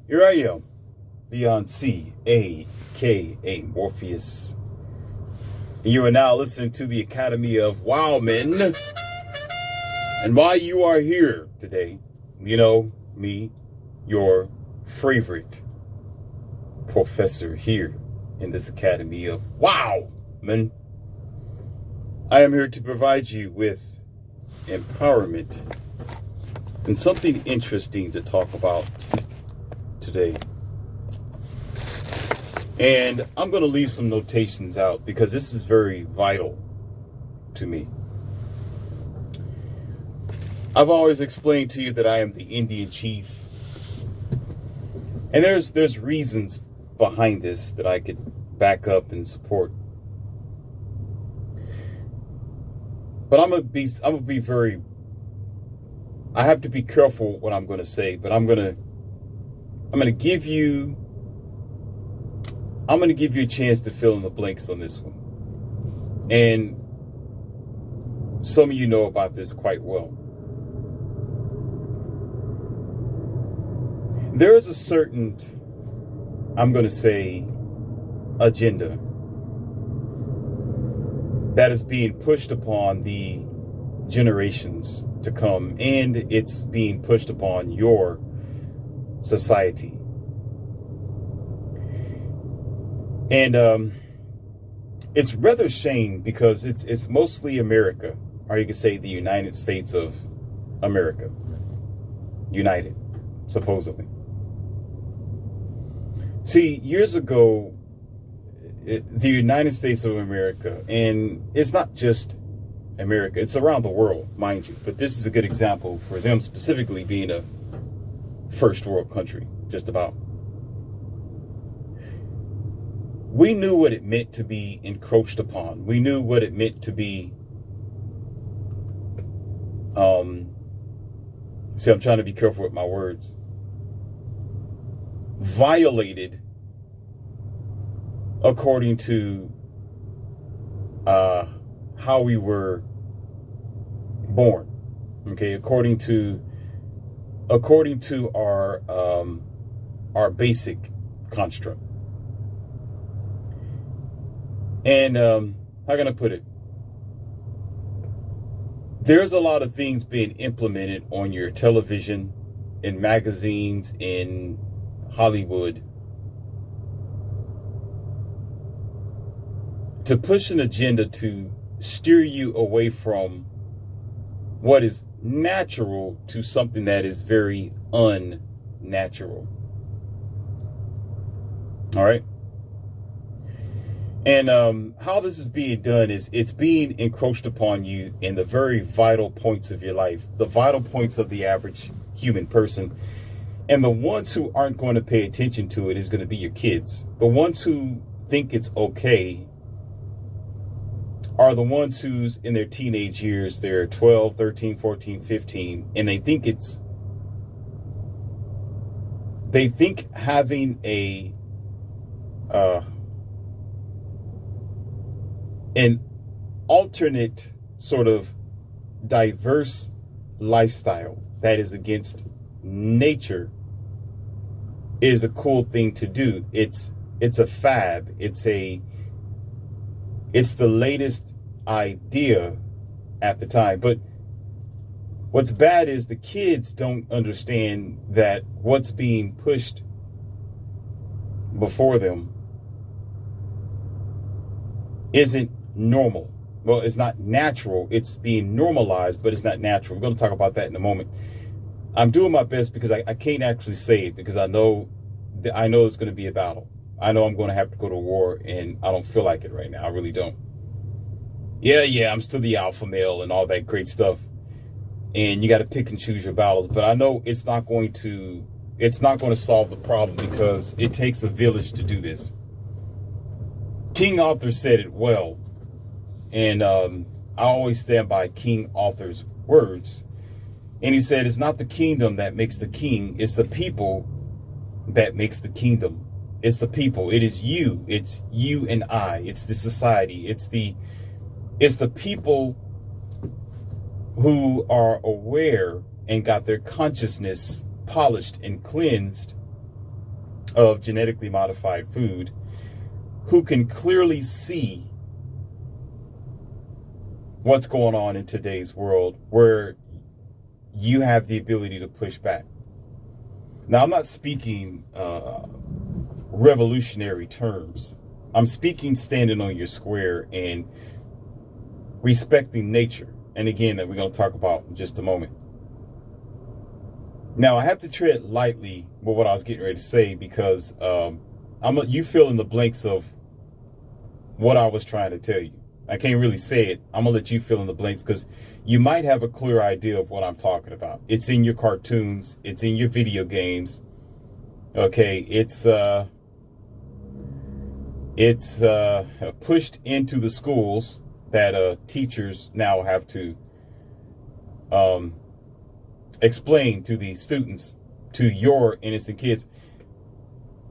Here I am, Leon C, aka Morpheus. And you are now listening to the Academy of Wow Men. And why you are here today, you know, me, your favorite professor here in this Academy of Wow Men. I am here to provide you with empowerment and something interesting to talk about today. And I'm going to leave some notations out because this is very vital to me. I've always explained to you that I am the Indian chief. And there's reasons behind this that I could back up and support. But I'm gonna be very, I have to be careful what I'm gonna say, but I'm gonna give you a chance to fill in the blanks on this one. And some of you know about this quite well. There is a certain, I'm going to say, agenda that is being pushed upon the generations to come, and it's being pushed upon your society. And it's rather shame because it's mostly America, or you could say the United States of America. United, supposedly. See, years ago, the United States of America, and it's not just America, it's around the world, mind you, but this is a good example for them specifically being a first world country, just about. We knew what it meant to be encroached upon. We knew what it meant to be, see, I'm trying to be careful with my words, violated according to how we were born. Okay, according to our basic construct. And how can I put it? There's a lot of things being implemented on your television, in magazines, in Hollywood, to push an agenda to steer you away from what is natural to something that is very unnatural. All right. And how this is being done is it's being encroached upon you in the very vital points of your life, the vital points of the average human person. And the ones who aren't going to pay attention to it is going to be your kids. The ones who think it's okay are the ones who's in their teenage years, they're 12, 13, 14, 15, and they think having an alternate sort of diverse lifestyle that is against nature is a cool thing to do. It's a fad. It's the latest idea at the time. But what's bad is the kids don't understand that what's being pushed before them isn't normal. Well, it's not natural. It's being normalized, but it's not natural. We're going to talk about that in a moment. I'm doing my best because I can't actually say it because I know it's going to be a battle. I know I'm going to have to go to war, and I don't feel like it right now. I really don't. Yeah, I'm still the alpha male and all that great stuff. And you got to pick and choose your battles. But I know it's not going to solve the problem because it takes a village to do this. King Arthur said it well. And I always stand by King Arthur's words. And he said, it's not the kingdom that makes the king. It's the people that makes the kingdom. It's the people. It is you. It's you and I. It's the society. It's the people who are aware and got their consciousness polished and cleansed of genetically modified food, who can clearly see what's going on in today's world, where you have the ability to push back. Now, I'm not speaking revolutionary terms. I'm speaking standing on your square and respecting nature. And again, that we're going to talk about in just a moment. Now, I have to tread lightly with what I was getting ready to say, because you fill in the blanks of what I was trying to tell you. I can't really say it. I'm going to let you fill in the blanks, because you might have a clear idea of what I'm talking about. It's in your cartoons. It's in your video games. Okay, it's pushed into the schools that teachers now have to explain to the students, to your innocent kids.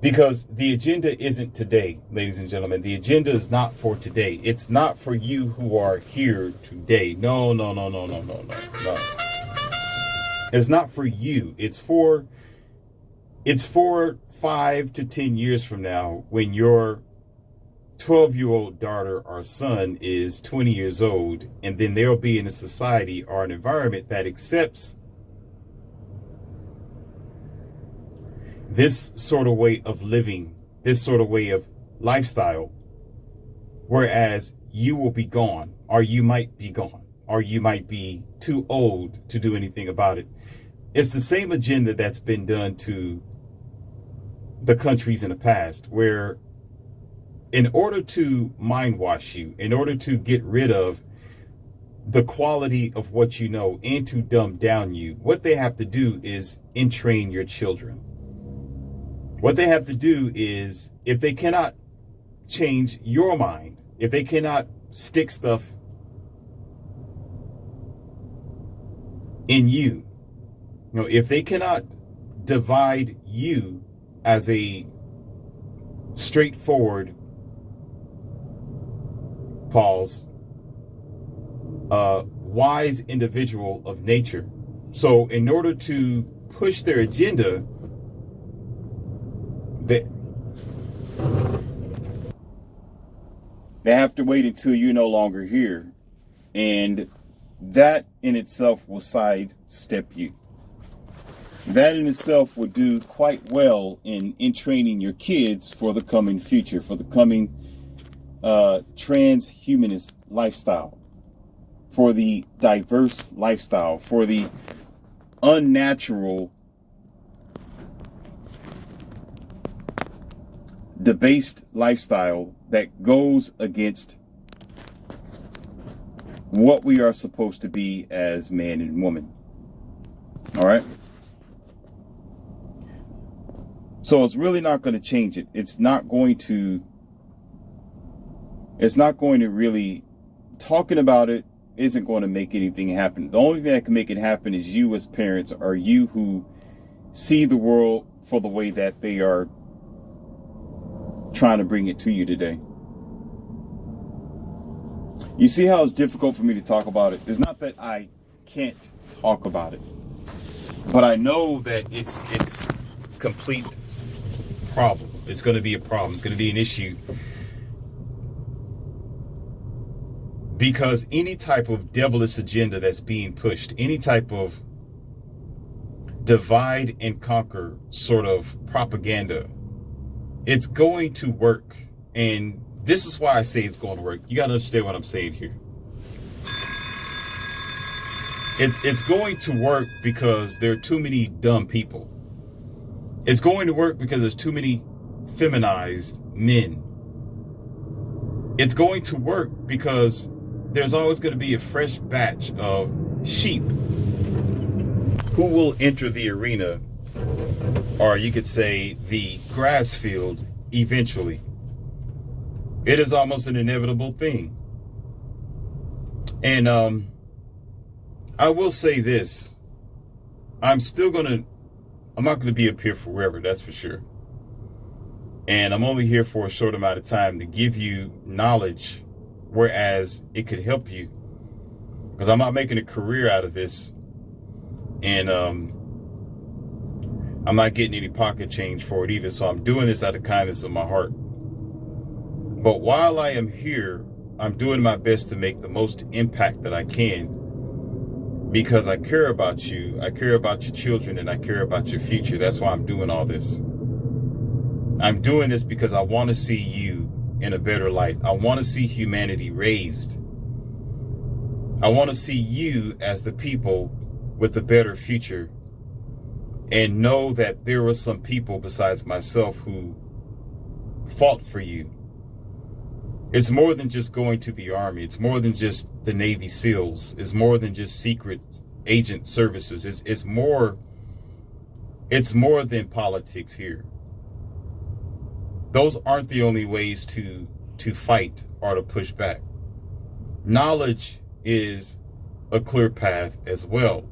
Because the agenda isn't today, ladies and gentlemen. The agenda is not for today. It's not for you who are here today. No. It's not for you. It's for 5 to 10 years from now, when your 12-year-old daughter or son is 20 years old, and then they'll be in a society or an environment that accepts this sort of way of living, this sort of way of lifestyle, whereas you will be gone, or you might be gone, or you might be too old to do anything about it. It's the same agenda that's been done to the countries in the past, where in order to mind wash you, in order to get rid of the quality of what you know and to dumb down you, what they have to do is entrain your children. What they have to do is, if they cannot change your mind, if they cannot stick stuff in you, if they cannot divide you as a straightforward, wise individual of nature. So in order to push their agenda, they have to wait until you're no longer here. And that in itself will sidestep you. That in itself would do quite well in training your kids for the coming future, for the coming transhumanist lifestyle, for the diverse lifestyle, for the unnatural, debased lifestyle that goes against what we are supposed to be as man and woman. All right. So it's really not going to change it. It's not going to really, talking about it isn't going to make anything happen. The only thing that can make it happen is you as parents, or you who see the world for the way that they are trying to bring it to you today. You see how it's difficult for me to talk about it? It's not that I can't talk about it, but I know that it's complete problem. It's going to be a problem. It's going to be an issue, because any type of devilish agenda that's being pushed, any type of divide and conquer sort of propaganda, it's going to work. And this is why I say it's going to work. You got to understand what I'm saying here. It's going to work because there are too many dumb people. It's going to work because there's too many feminized men. It's going to work because there's always going to be a fresh batch of sheep who will enter the arena, or you could say the grass field, eventually. It is almost an inevitable thing. And I will say this. I'm not going to be up here forever, that's for sure. And I'm only here for a short amount of time to give you knowledge, whereas it could help you. Because I'm not making a career out of this. And I'm not getting any pocket change for it either. So I'm doing this out of kindness of my heart. But while I am here, I'm doing my best to make the most impact that I can, because I care about you, I care about your children, and I care about your future. That's why I'm doing all this. I'm doing this because I want to see you in a better light. I want to see humanity raised. I want to see you as the people with a better future, and know that there were some people besides myself who fought for you. It's more than just going to the Army. It's more than just the Navy SEALs. It's more than just secret agent services. It's more than politics here. Those aren't the only ways to fight or to push back. Knowledge is a clear path as well.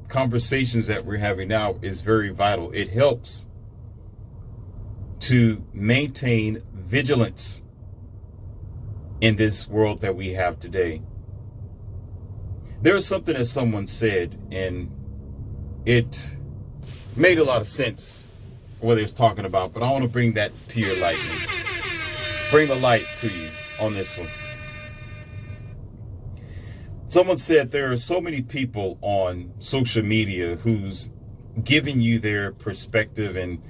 Conversations that we're having now is very vital. It helps to maintain vigilance in this world that we have today. There was something that someone said, and it made a lot of sense what they was talking about, but I want to bring that to your light. Bring the light to you on this one. Someone said there are so many people on social media who's giving you their perspective, and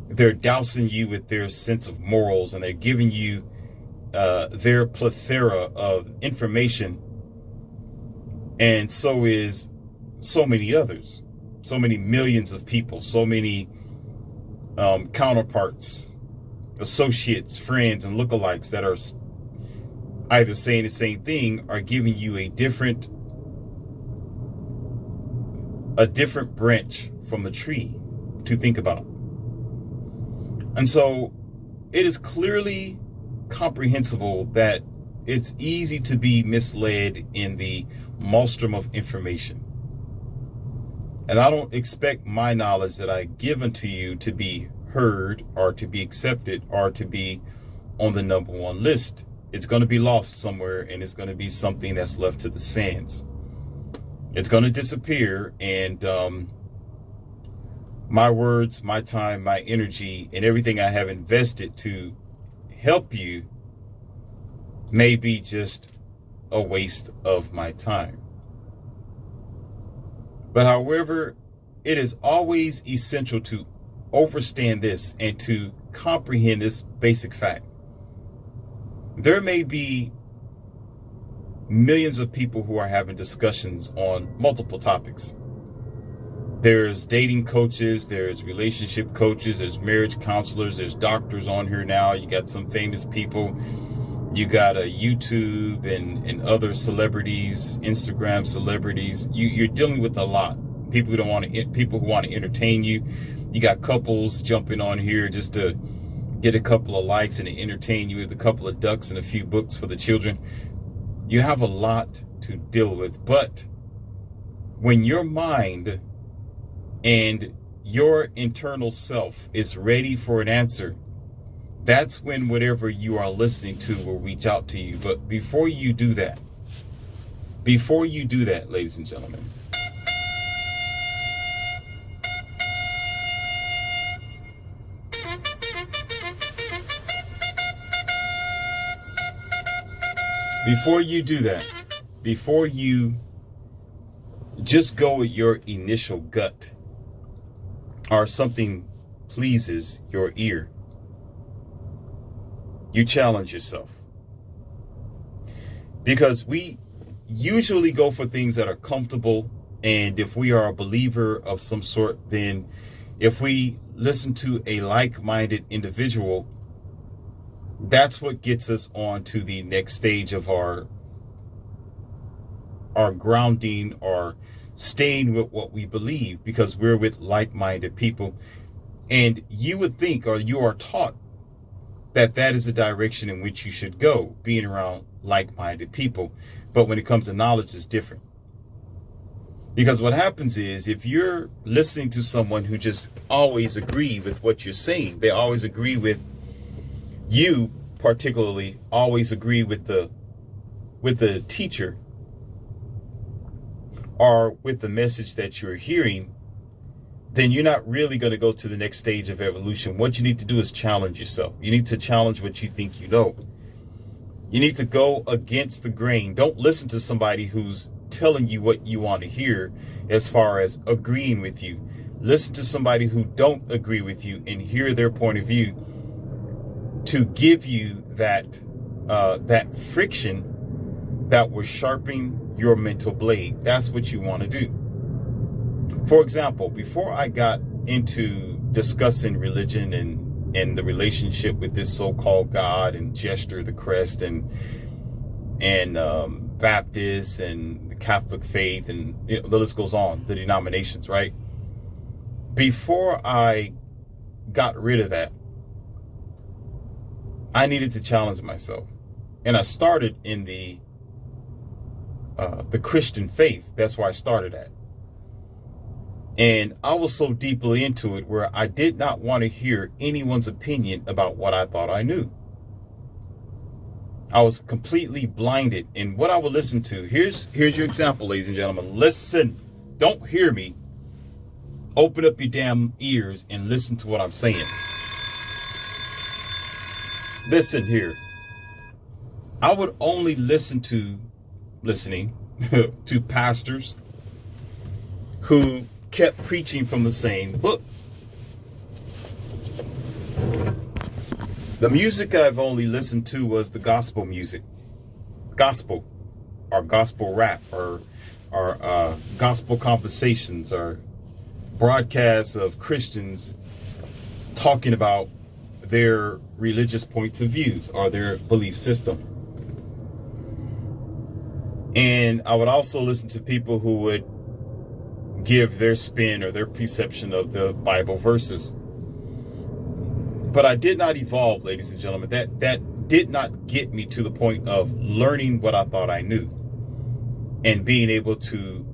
they're dousing you with their sense of morals, and they're giving you their plethora of information, and so is so many others, so many millions of people, so many counterparts, associates, friends, and lookalikes that are either saying the same thing or giving you a different branch from the tree to think about. And so it is clearly comprehensible that it's easy to be misled in the maelstrom of information. And I don't expect my knowledge that I give unto you to be heard or to be accepted or to be on the number one list. It's going to be lost somewhere, and it's going to be something that's left to the sands. It's going to disappear, and my words, my time, my energy, and everything I have invested to help you may be just a waste of my time. But however, it is always essential to understand this and to comprehend this basic fact. There may be millions of people who are having discussions on multiple topics. There's dating coaches, there's relationship coaches, there's marriage counselors, there's doctors on here now. You got some famous people. You got a YouTube and other celebrities, Instagram celebrities. You're dealing with a lot. People who want to entertain you. You got couples jumping on here just to get a couple of likes and to entertain you with a couple of ducks and a few books for the children. You have a lot to deal with. But when your mind and your internal self is ready for an answer, that's when whatever you are listening to will reach out to you. But before you do that, ladies and gentlemen, before you just go with your initial gut or something pleases your ear, you challenge yourself. Because we usually go for things that are comfortable, and if we are a believer of some sort, then if we listen to a like-minded individual, that's what gets us on to the next stage of our grounding or staying with what we believe, because we're with like-minded people. And you would think, or you are taught, that is the direction in which you should go, being around like-minded people. But when it comes to knowledge, it's different. Because what happens is, if you're listening to someone who just always agree with what you're saying, they always agree with you, particularly always agree with the teacher or with the message that you're hearing, then you're not really going to go to the next stage of evolution. What you need to do is challenge yourself. You need to challenge what you think you know. You need to go against the grain. Don't listen to somebody who's telling you what you want to hear as far as agreeing with you. Listen to somebody who don't agree with you and hear their point of view to give you that friction that will sharpen your mental blade. That's what you want to do. For example, before I got into discussing religion and the relationship with this so-called God and gesture, the crest, and Baptists and the Catholic faith, and the list goes on, the denominations, right? Before I got rid of that, I needed to challenge myself. And I started in the Christian faith. That's where I started at. And I was so deeply into it where I did not want to hear anyone's opinion about what I thought I knew. I was completely blinded in what I would listen to. Here's your example, ladies and gentlemen. Listen. Don't hear me. Open up your damn ears and listen to what I'm saying. Listen here. I would only listening to pastors who kept preaching from the same book. The music I've only listened to was the gospel music. Gospel, or gospel rap, or gospel conversations, or broadcasts of Christians talking about their religious points of views or their belief system. And I would also listen to people who would give their spin or their perception of the Bible verses. But I did not evolve, ladies and gentlemen. That did not get me to the point of learning what I thought I knew and being able to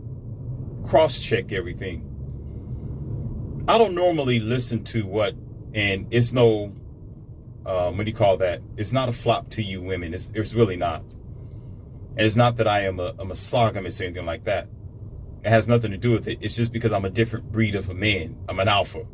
cross-check everything. I don't normally listen to what, and it's no, what do you call that? It's not a flop to you women. It's really not. And it's not that I am a misogynist or anything like that. It has nothing to do with it. It's just because I'm a different breed of a man. I'm an alpha.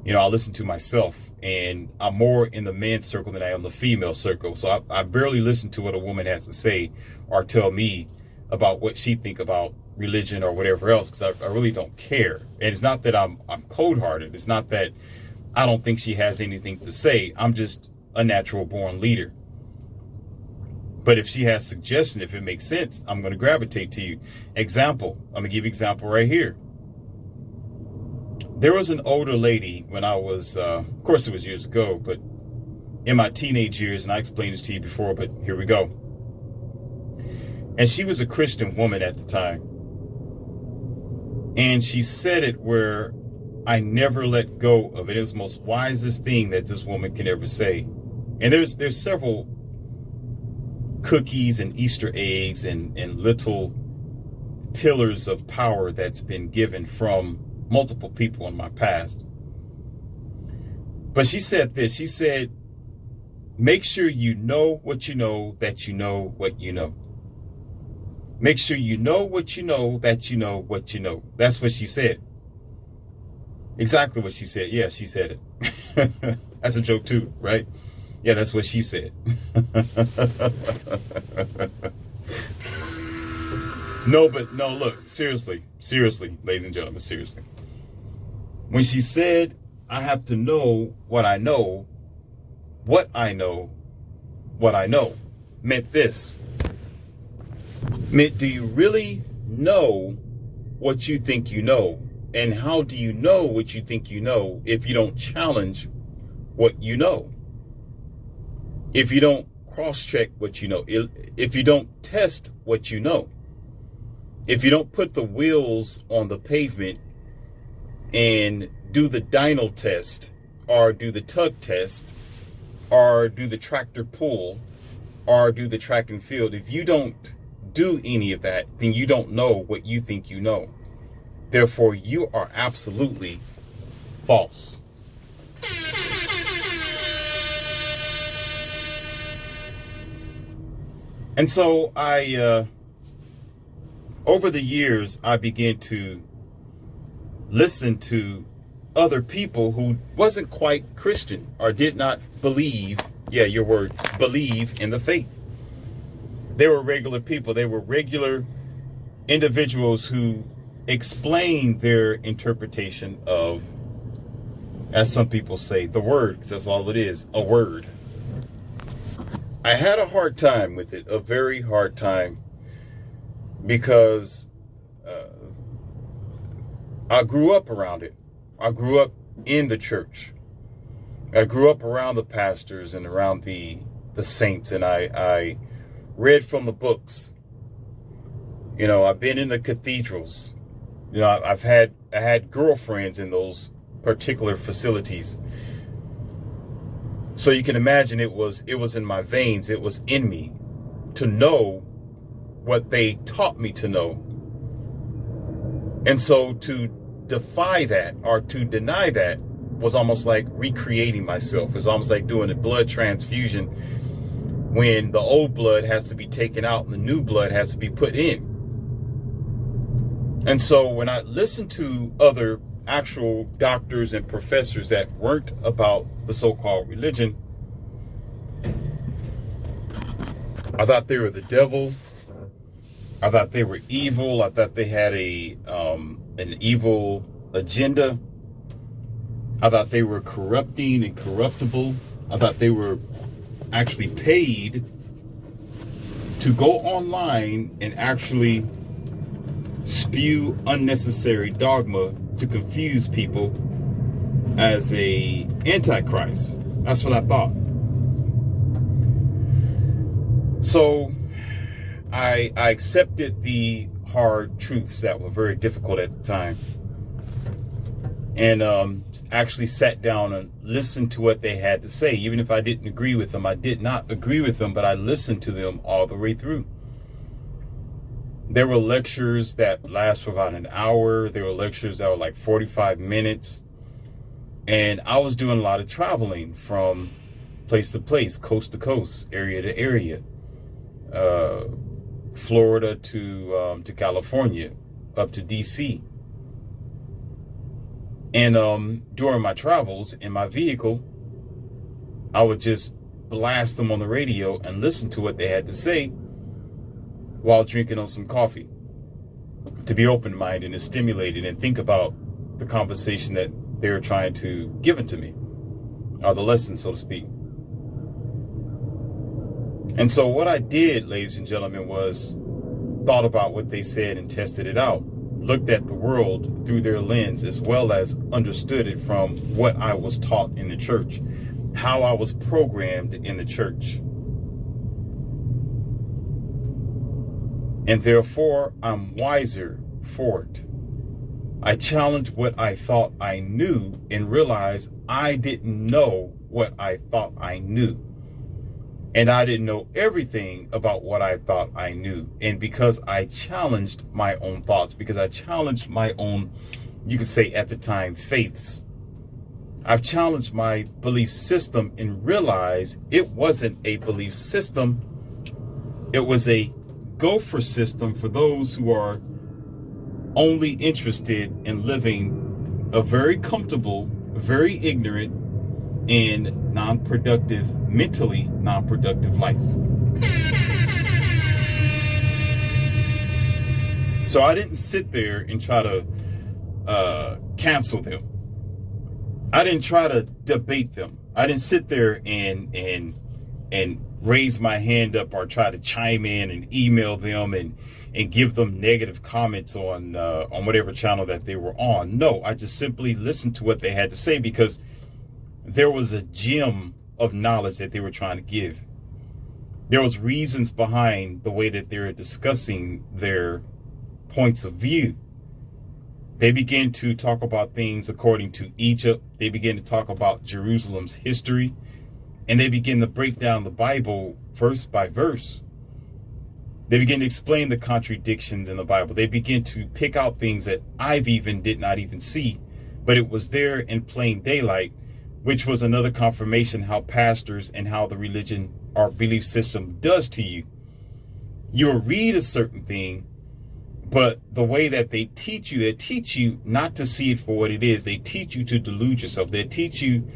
You know, I listen to myself, and I'm more in the man circle than I am the female circle. So I barely listen to what a woman has to say or tell me about what she think about religion or whatever else, because I really don't care. And it's not that I'm cold-hearted. It's not that I don't think she has anything to say. I'm just a natural born leader. But if she has suggestion, if it makes sense, I'm going to gravitate to you. Example, I'm going to give you an example right here. There was an older lady when I was, of course it was years ago, but in my teenage years, and I explained this to you before, but here we go. And she was a Christian woman at the time. And she said it where I never let go of it. It was the most wisest thing that this woman can ever say. And there's several cookies and Easter eggs and little pillars of power that's been given from multiple people in my past. But she said this. She said, make sure you know what you know, that you know what you know. Make sure you know what you know, that you know what you know. That's what she said. Exactly what she said. Yeah, she said it. That's a joke too, right? Yeah, that's what she said. No, look, seriously, ladies and gentlemen, seriously. When she said, I have to know what I know, what I know, what I know, meant this. Meant, do you really know what you think you know? And how do you know what you think you know if you don't challenge what you know? If you don't cross-check what you know, if you don't test what you know, if you don't put the wheels on the pavement and do the dyno test, or do the tug test, or do the tractor pull, or do the track and field, if you don't do any of that, then you don't know what you think you know. Therefore, you are absolutely false. And so I, over the years, I began to listen to other people who wasn't quite Christian or did not believe, yeah, your word, believe in the faith. They were regular people. They were regular individuals who explained their interpretation of, as some people say, the word, because that's all it is, a word. I had a hard time with it, a very hard time, because I grew up around it. I grew up in the church. I grew up around the pastors and around the saints, and I read from the books. You know, I've been in the cathedrals. You know, I had girlfriends in those particular facilities. So you can imagine it was in my veins. It was in me to know what they taught me to know. And so to defy that or to deny that was almost like recreating myself. It's almost like doing a blood transfusion when the old blood has to be taken out and the new blood has to be put in. And so when I listened to other actual doctors and professors that weren't about the so-called religion, I thought they were the devil. I thought they were evil. I thought they had an evil agenda. I thought they were corrupting and corruptible. I thought they were actually paid to go online and actually spew unnecessary dogma to confuse people as a antichrist. That's what I thought. So I accepted the hard truths that were very difficult at the time, and actually sat down and listened to what they had to say. Even if I didn't agree with them, I did not agree with them, but I listened to them all the way through. There were lectures that last for about an hour. There were lectures that were like 45 minutes. And I was doing a lot of traveling from place to place, coast to coast, area to area. Florida to California, up to DC. And during my travels in my vehicle, I would just blast them on the radio and listen to what they had to say while drinking on some coffee, to be open-minded and stimulated and think about the conversation that they were trying to give it to me, or the lesson, so to speak. And so what I did, ladies and gentlemen, was thought about what they said and tested it out, looked at the world through their lens, as well as understood it from what I was taught in the church, how I was programmed in the church. And therefore, I'm wiser for it. I challenged what I thought I knew and realized I didn't know what I thought I knew. And I didn't know everything about what I thought I knew. And because I challenged my own thoughts, because I challenged my own, you could say at the time, faiths, I've challenged my belief system and realized it wasn't a belief system. It was a gopher system for those who are only interested in living a very comfortable, very ignorant, and mentally non-productive life. So I didn't sit there and try to cancel them. I didn't try to debate them. I didn't sit there and raise my hand up or try to chime in and email them and give them negative comments on whatever channel that they were on. No, I just simply listened to what they had to say, because there was a gem of knowledge that they were trying to give. There was reasons behind the way that they were discussing their points of view. They began to talk about things according to Egypt. They began to talk about Jerusalem's history. And they begin to break down the Bible verse by verse. They begin to explain the contradictions in the Bible. They begin to pick out things that did not even see, but it was there in plain daylight, which was another confirmation how pastors and how the religion or belief system does to you. You'll read a certain thing, But the way that they teach you not to see it for what it is. They teach you to delude yourself. They teach you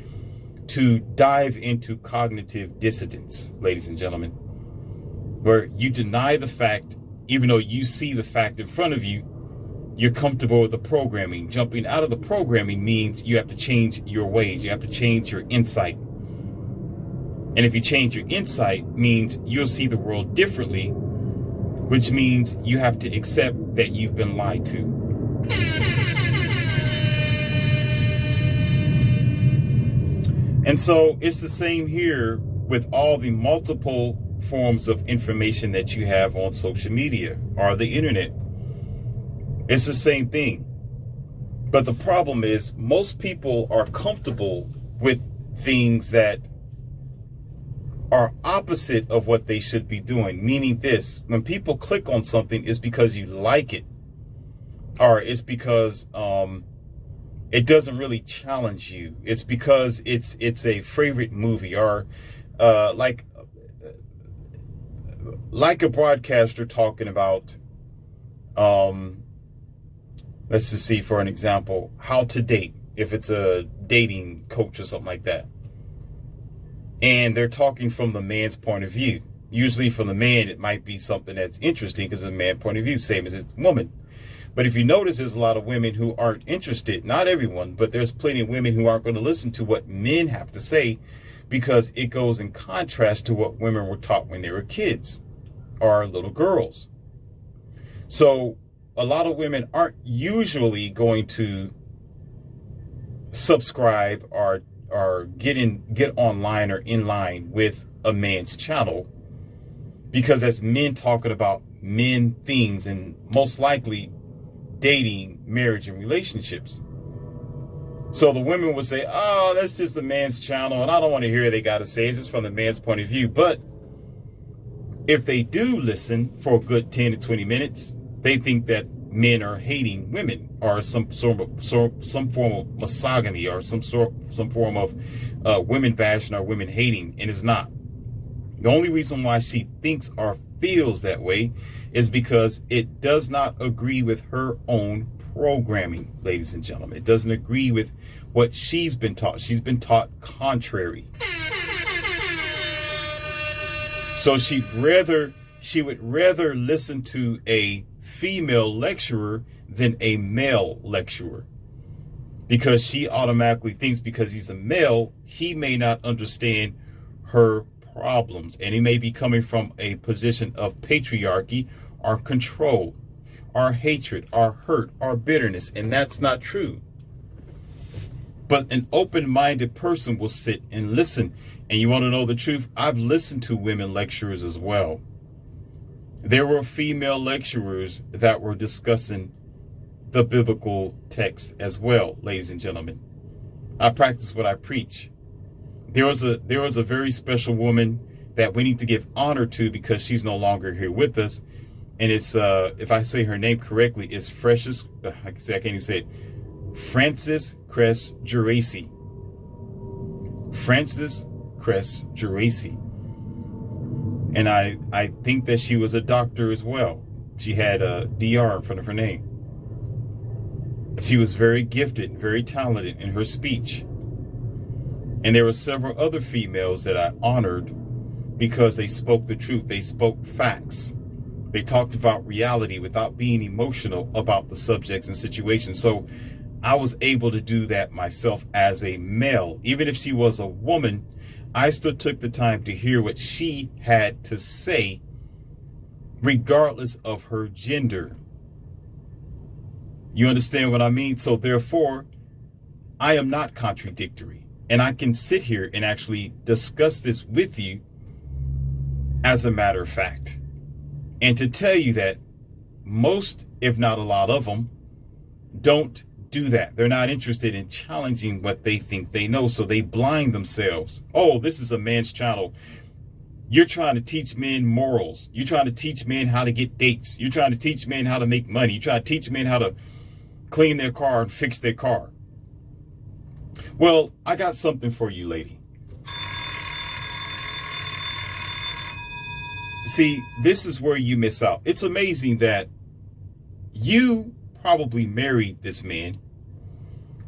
to dive into cognitive dissonance, ladies and gentlemen, where you deny the fact, even though you see the fact in front of you. You're comfortable with the programming. Jumping out of the programming means you have to change your ways. You have to change your insight. And if you change your insight, means you'll see the world differently, which means you have to accept that you've been lied to. And so it's the same here with all the multiple forms of information that you have on social media or the internet. It's the same thing. But the problem is most people are comfortable with things that are opposite of what they should be doing. Meaning this, when people click on something, it's because you like it. Or it's because it doesn't really challenge you. It's because it's a favorite movie. Or like a broadcaster talking about let's just see, for an example, how to date, if it's a dating coach or something like that. And they're talking from the man's point of view. Usually from the man, it might be something that's interesting because it's a man's point of view, same as a woman. But if you notice, there's a lot of women who aren't interested. Not everyone, but there's plenty of women who aren't going to listen to what men have to say because it goes in contrast to what women were taught when they were kids or little girls. So a lot of women aren't usually going to subscribe or get online or in line with a man's channel because that's men talking about men things and most likely dating, marriage, and relationships. So the women would say, oh, that's just the man's channel and I don't want to hear what they got to say. It's just from the man's point of view. But if they do listen for a good 10 to 20 minutes, they think that men are hating women or some form of misogyny or some form of women bashing or women hating, and it's not. The only reason why she thinks or feels that way is because it does not agree with her own programming, ladies and gentlemen. It doesn't agree with what she's been taught. She's been taught contrary. So she would rather listen to a female lecturer than a male lecturer because she automatically thinks because he's a male, he may not understand her problems and he may be coming from a position of patriarchy or control or hatred or hurt or bitterness, and that's not true. But an open-minded person will sit and listen. And you want to know the truth? I've listened to women lecturers as well. There were female lecturers that were discussing the biblical text as well, ladies and gentlemen. I practice what I preach. There was a very special woman that we need to give honor to because she's no longer here with us. And it's, if I say her name correctly, it's I can't even say it. Frances Cress Geraci. Frances Cress Geraci. And I think that she was a doctor as well. She had a DR in front of her name. She was very gifted, very talented in her speech. And there were several other females that I honored because they spoke the truth. They spoke facts. They talked about reality without being emotional about the subjects and situations. So I was able to do that myself as a male. Even if she was a woman, I still took the time to hear what she had to say, regardless of her gender. You understand what I mean? So therefore, I am not contradictory. And I can sit here and actually discuss this with you as a matter of fact. And to tell you that most, if not a lot of them, don't do that. They're not interested in challenging what they think they know. So they blind themselves. Oh, this is a man's channel. You're trying to teach men morals. You're trying to teach men how to get dates. You're trying to teach men how to make money. You're trying to teach men how to clean their car and fix their car. Well, I got something for you, lady. See, this is where you miss out. It's amazing that You probably married this man,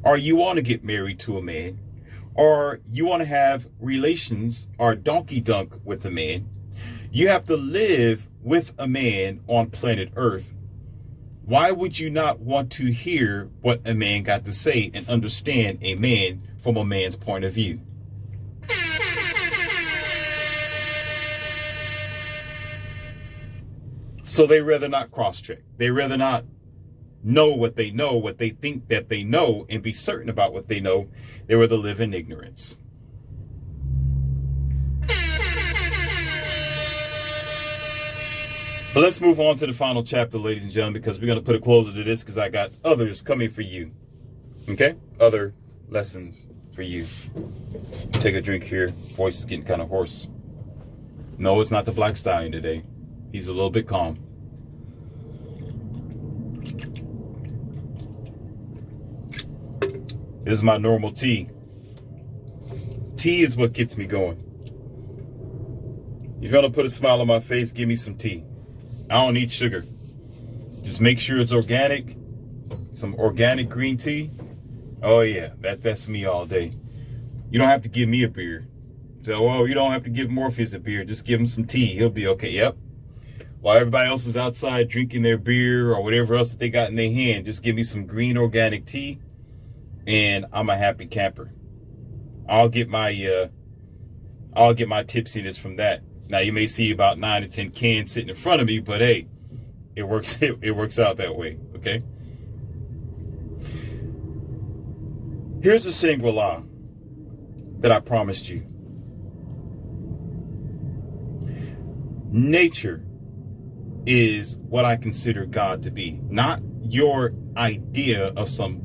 or you want to get married to a man, or you want to have relations or donkey dunk with a man. You have to live with a man on planet Earth. Why would you not want to hear what a man got to say and understand a man from a man's point of view? So they rather not cross-check. They rather not know what they think that they know, and be certain about what they know. They rather live in ignorance. But let's move on to the final chapter, ladies and gentlemen, because we're going to put a closer to this, because I got others coming for you. Okay? Other lessons for you. Take a drink here. Voice is getting kind of hoarse. No, it's not the Black Stallion today. He's a little bit calm. This is my normal tea. Tea is what gets me going. If you're going to put a smile on my face, give me some tea. I don't need sugar. Just make sure it's organic. Some organic green tea. Oh yeah, that's me all day. You don't have to give me a beer. So, well, you don't have to give Morpheus a beer. Just give him some tea. He'll be okay. Yep. While everybody else is outside drinking their beer or whatever else that they got in their hand, just give me some green organic tea, and I'm a happy camper. I'll get my tipsiness from that. Now, you may see about 9 to 10 cans sitting in front of me, but hey, it works. It works out that way. Okay. Here's a Shangri-La that I promised you. Nature is what I consider God to be, not your idea of some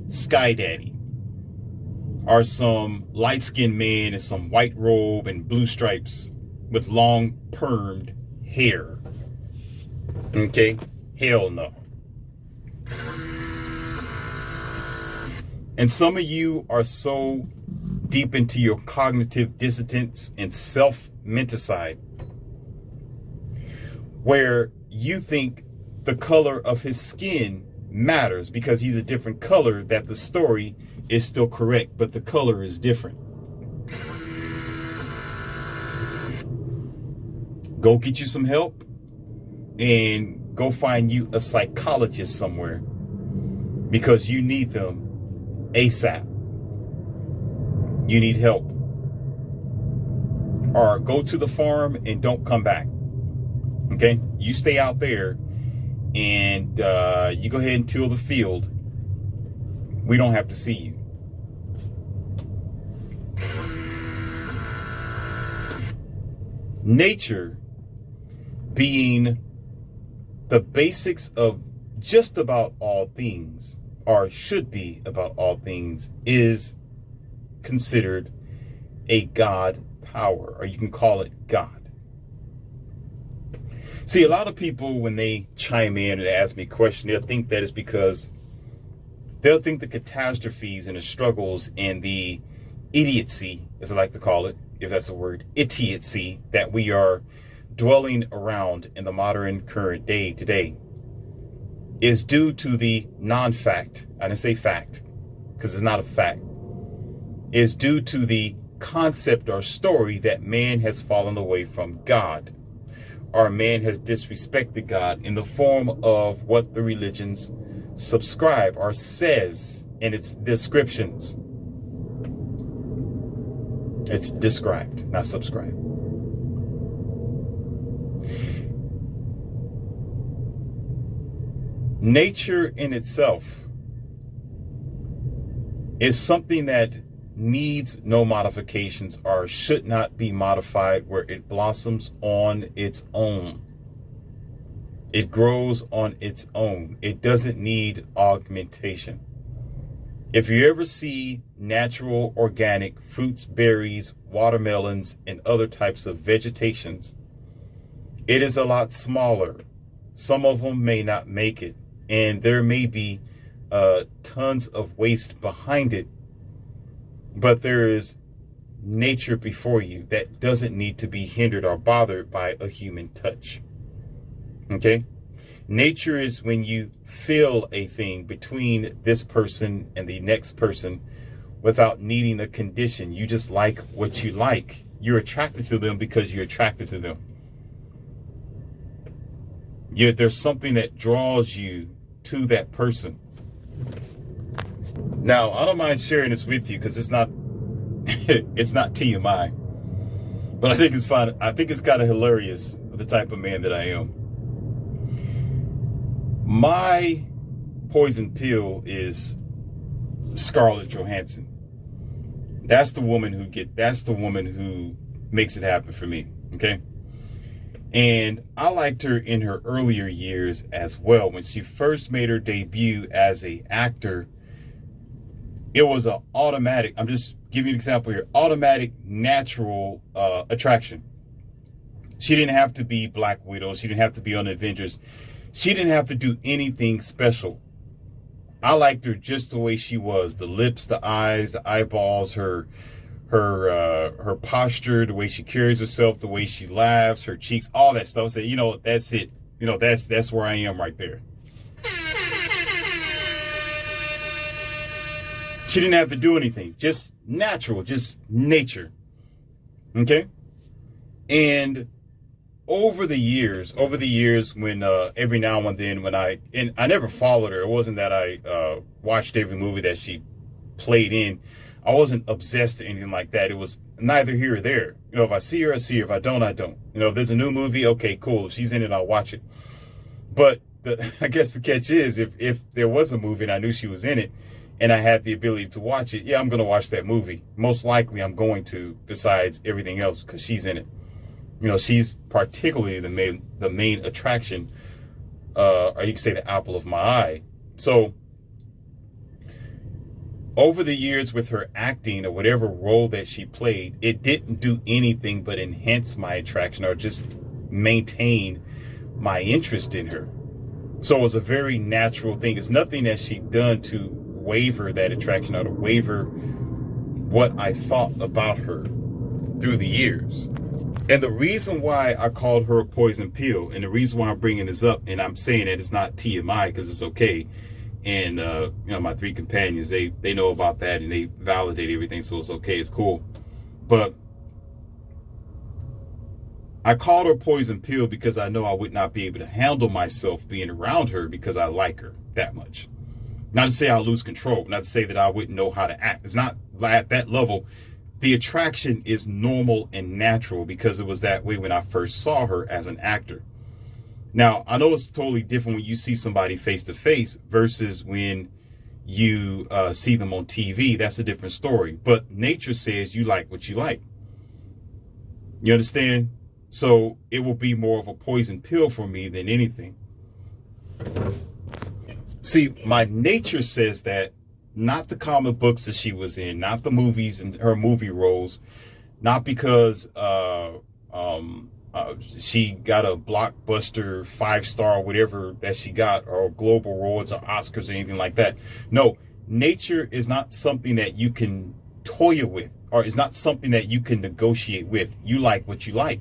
sky daddy or some light-skinned man in some white robe and blue stripes with long permed hair. Okay? Hell no. And some of you are so deep into your cognitive dissonance and self-menticide where you think the color of his skin matters because he's a different color, that the story is still correct, but the color is different. Go get you some help and go find you a psychologist somewhere, because you need them ASAP. You need help. Or go to the farm and don't come back. Okay? You stay out there and you go ahead and till the field. We don't have to see you. Nature being the basics of just about all things, or should be about all things, is considered a God power, or you can call it God. See, a lot of people, when they chime in and ask me a question, they'll think that it's because they'll think the catastrophes and the struggles and the idiocy, as I like to call it, if that's a word, idiocy, that we are dwelling around in the modern current day today is due to the non-fact. I didn't say fact because it's not a fact. Is due to the concept or story that man has fallen away from God, or man has disrespected God in the form of what the religions subscribe or says in its descriptions. It's described, not subscribed. Nature in itself is something that needs no modifications or should not be modified, where it blossoms on its own. It grows on its own. It doesn't need augmentation. If you ever see natural organic fruits, berries, watermelons, and other types of vegetations, it is a lot smaller. Some of them may not make it, and there may be tons of waste behind it, but there is nature before you that doesn't need to be hindered or bothered by a human touch. Okay? Nature is when you feel a thing between this person and the next person without needing a condition. You just like what you like. You're attracted to them because you're attracted to them. There's something that draws you to that person. Now, I don't mind sharing this with you because it's not it's not TMI. But I think it's fun. I think it's kind of hilarious, the type of man that I am. My poison pill is Scarlett Johansson. That's the woman who makes it happen for me. Okay. And I liked her in her earlier years as well. When she first made her debut as an actor, it was an automatic, I'm just giving you an example here, automatic, natural attraction. She didn't have to be Black Widow. She didn't have to be on Avengers. She didn't have to do anything special. I liked her just the way she was. The lips, the eyes, the eyeballs, her posture, the way she carries herself, the way she laughs, her cheeks, all that stuff. I said, that's it. That's where I am right there. She didn't have to do anything. Just natural, just nature. Okay? And over the years when every now and then and I never followed her. It wasn't that I watched every movie that she played in. I wasn't obsessed or anything like that. It was neither here or there. If I see her, I see her. If I don't, I don't. If there's a new movie, okay, cool. If she's in it, I'll watch it. But I guess the catch is if there was a movie and I knew she was in it and I had the ability to watch it, yeah, I'm going to watch that movie. Most likely I'm going to, besides everything else, because she's in it. She's particularly the main attraction, or you could say the apple of my eye. So over the years with her acting or whatever role that she played, it didn't do anything but enhance my attraction or just maintain my interest in her. So it was a very natural thing. It's nothing that she'd done to waver that attraction or to waver what I thought about her through the years. And the reason why I called her a poison pill, and the reason why I'm bringing this up, and I'm saying that it's not TMI because it's okay. And, my 3 companions, they know about that and they validate everything. So it's okay. It's cool. But I called her poison pill because I know I would not be able to handle myself being around her because I like her that much. Not to say I'll lose control. Not to say that I wouldn't know how to act. It's not at that level. The attraction is normal and natural because it was that way when I first saw her as an actor. Now, I know it's totally different when you see somebody face to face versus when you see them on TV. That's a different story. But nature says you like what you like. You understand? So it will be more of a poison pill for me than anything. See, my nature says that, not the comic books that she was in, not the movies and her movie roles, not because she got a blockbuster 5-star whatever that she got, or global awards or Oscars or anything like that. No, nature is not something that you can toy with, or is not something that you can negotiate with. You like what you like.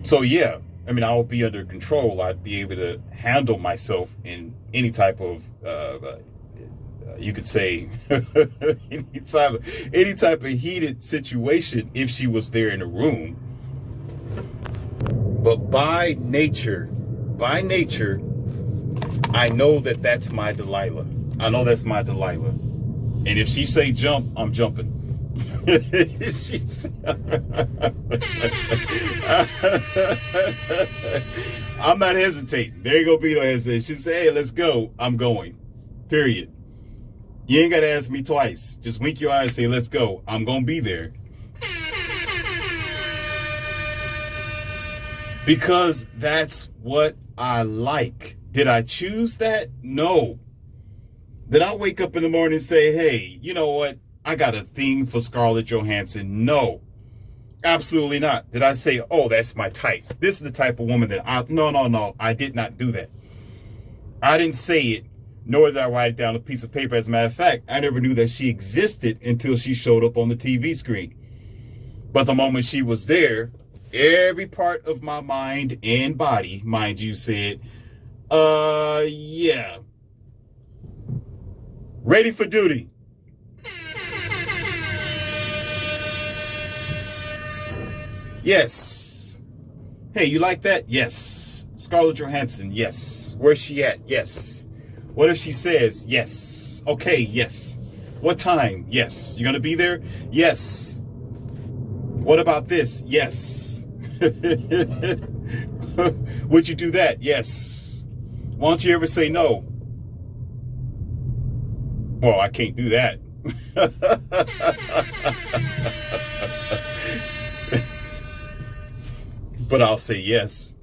So yeah, I'll be under control. I'd be able to handle myself in any type of, you could say, any type of heated situation if she was there in the room. But by nature, I know that that's my Delilah. I know that's my Delilah. And if she say jump, I'm jumping. I'm not hesitating. There ain't gonna be no hesitation. She say, hey, let's go. I'm going. Period. You ain't gotta ask me twice. Just wink your eye and say, let's go. I'm gonna be there. Because that's what I like. Did I choose that? No. Did I wake up in the morning and say, hey, you know what? I got a thing for Scarlett Johansson? No, absolutely not. Did I say, oh, that's my type? This is the type of woman that no. I did not do that. I didn't say it, nor did I write it down on a piece of paper. As a matter of fact, I never knew that she existed until she showed up on the TV screen. But the moment she was there, Every part of my mind and body, mind you, said, yeah. Ready for duty. Yes. Hey, you like that? Yes. Scarlett Johansson, yes. Where's she at? Yes. What if she says, yes? Okay, yes. What time? Yes. You gonna be there? Yes. What about this? Yes. Would you do that? Yes. Why don't you ever say no? Well, I can't do that. But I'll say yes.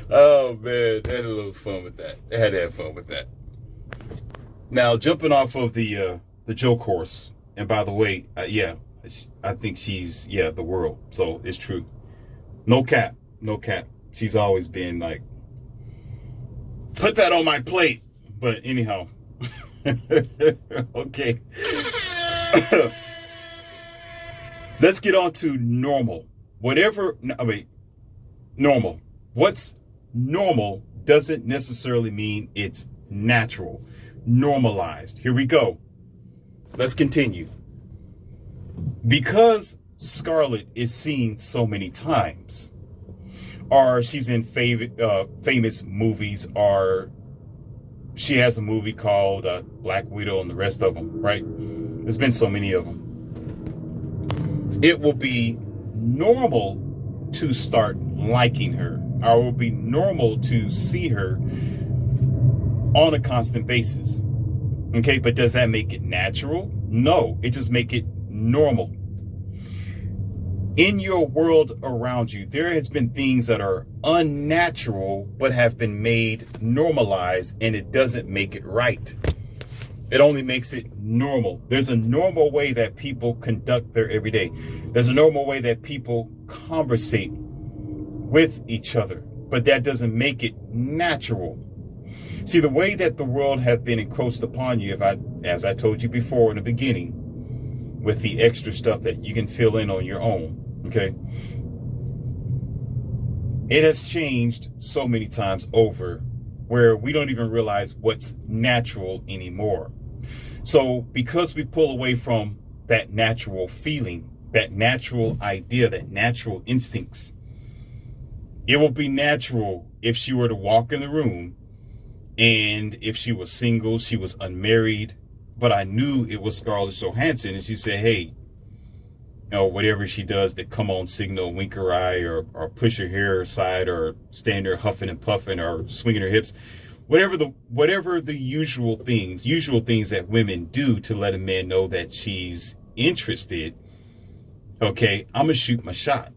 Oh man, I had a little fun with that. I had to have fun with that. Now, jumping off of the joke horse, and by the way, yeah, I think she's the world. So it's true. No cap, no cap. She's always been like, put that on my plate. But anyhow, okay. Let's get on to normal. Normal. What's normal doesn't necessarily mean it's natural. Normalized. Here we go. Let's continue. Because Scarlett is seen so many times, or she's in famous movies, or she has a movie called Black Widow and the rest of them, right? There's been so many of them. It will be normal to start liking her, or it will be normal to see her on a constant basis. Okay, but does that make it natural? No, it just make it normal. In your world around you, there has been things that are unnatural but have been made normalized, and it doesn't make it right. It only makes it normal. There's a normal way that people conduct their everyday. There's a normal way that people conversate with each other, but that doesn't make it natural. See, the way that the world has been encroached upon you, as I told you before in the beginning, with the extra stuff that you can fill in on your own, okay? It has changed so many times over where we don't even realize what's natural anymore. So because we pull away from that natural feeling, that natural idea, that natural instincts, it will be natural if she were to walk in the room, and if she was single, she was unmarried, but I knew it was Scarlett Johansson, and she said, hey, whatever she does, that come on signal, wink her eye, or push her hair aside, or stand there huffing and puffing, or swinging her hips, whatever the usual things that women do to let a man know that she's interested. Okay, I'm gonna shoot my shot,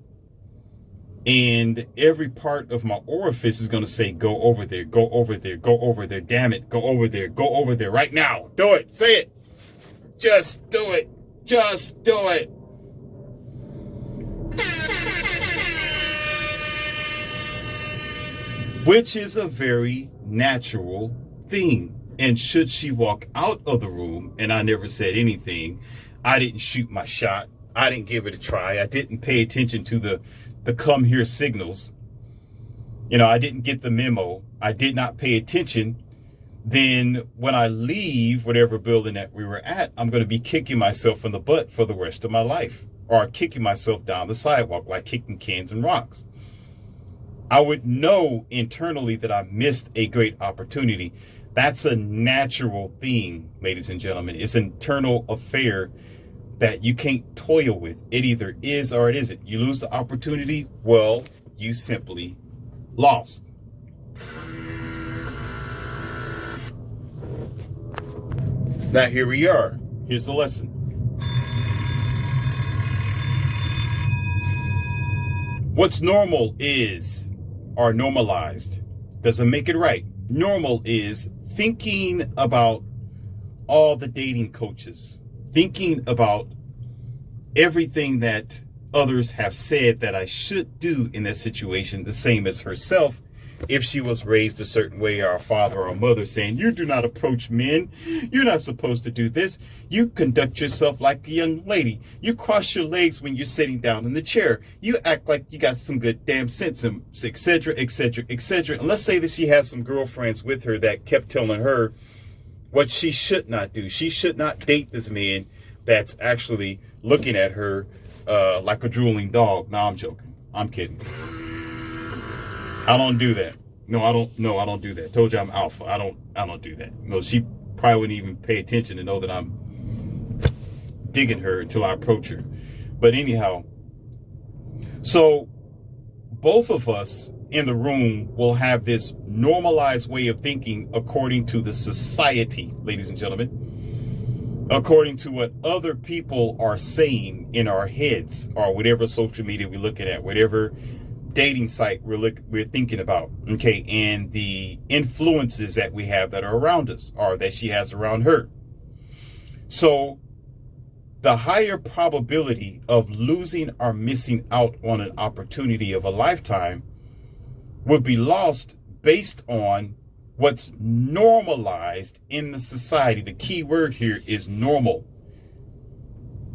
and every part of my orifice is gonna say, go over there, go over there, go over there, damn it, go over there right now, do it, say it, just do it, just do it. Which is a very natural thing. And should she walk out of the room and I never said anything, I didn't shoot my shot, I didn't give it a try, I didn't pay attention to the come here signals, I didn't get the memo, I did not pay attention, then when I leave whatever building that we were at, I'm going to be kicking myself in the butt for the rest of my life, or kicking myself down the sidewalk like kicking cans and rocks. I would know internally that I missed a great opportunity. That's a natural thing, ladies and gentlemen. It's an internal affair that you can't toil with. It either is or it isn't. You lose the opportunity, well, you simply lost. Now here we are. Here's the lesson. What's normal is, or normalized, doesn't make it right. Normal is thinking about all the dating coaches, thinking about everything that others have said that I should do in that situation, the same as herself, if she was raised a certain way, or a father or a mother saying, you do not approach men. You're not supposed to do this. You conduct yourself like a young lady. You cross your legs when you're sitting down in the chair. You act like you got some good damn sense, etc., etc., etc. And let's say that she has some girlfriends with her that kept telling her what she should not do. She should not date this man that's actually looking at her like a drooling dog. No, I'm joking. I'm kidding. I don't do that. No, I don't. No, I don't do that. Told you I'm alpha. I don't do that. No, she probably wouldn't even pay attention to know that I'm digging her until I approach her. But anyhow, so both of us in the room will have this normalized way of thinking according to the society, ladies and gentlemen, according to what other people are saying in our heads, or whatever social media we're looking at, whatever dating site we're thinking about, okay, and the influences that we have that are around us, or that she has around her. So the higher probability of losing or missing out on an opportunity of a lifetime would be lost based on what's normalized in the society. The key word here is normal.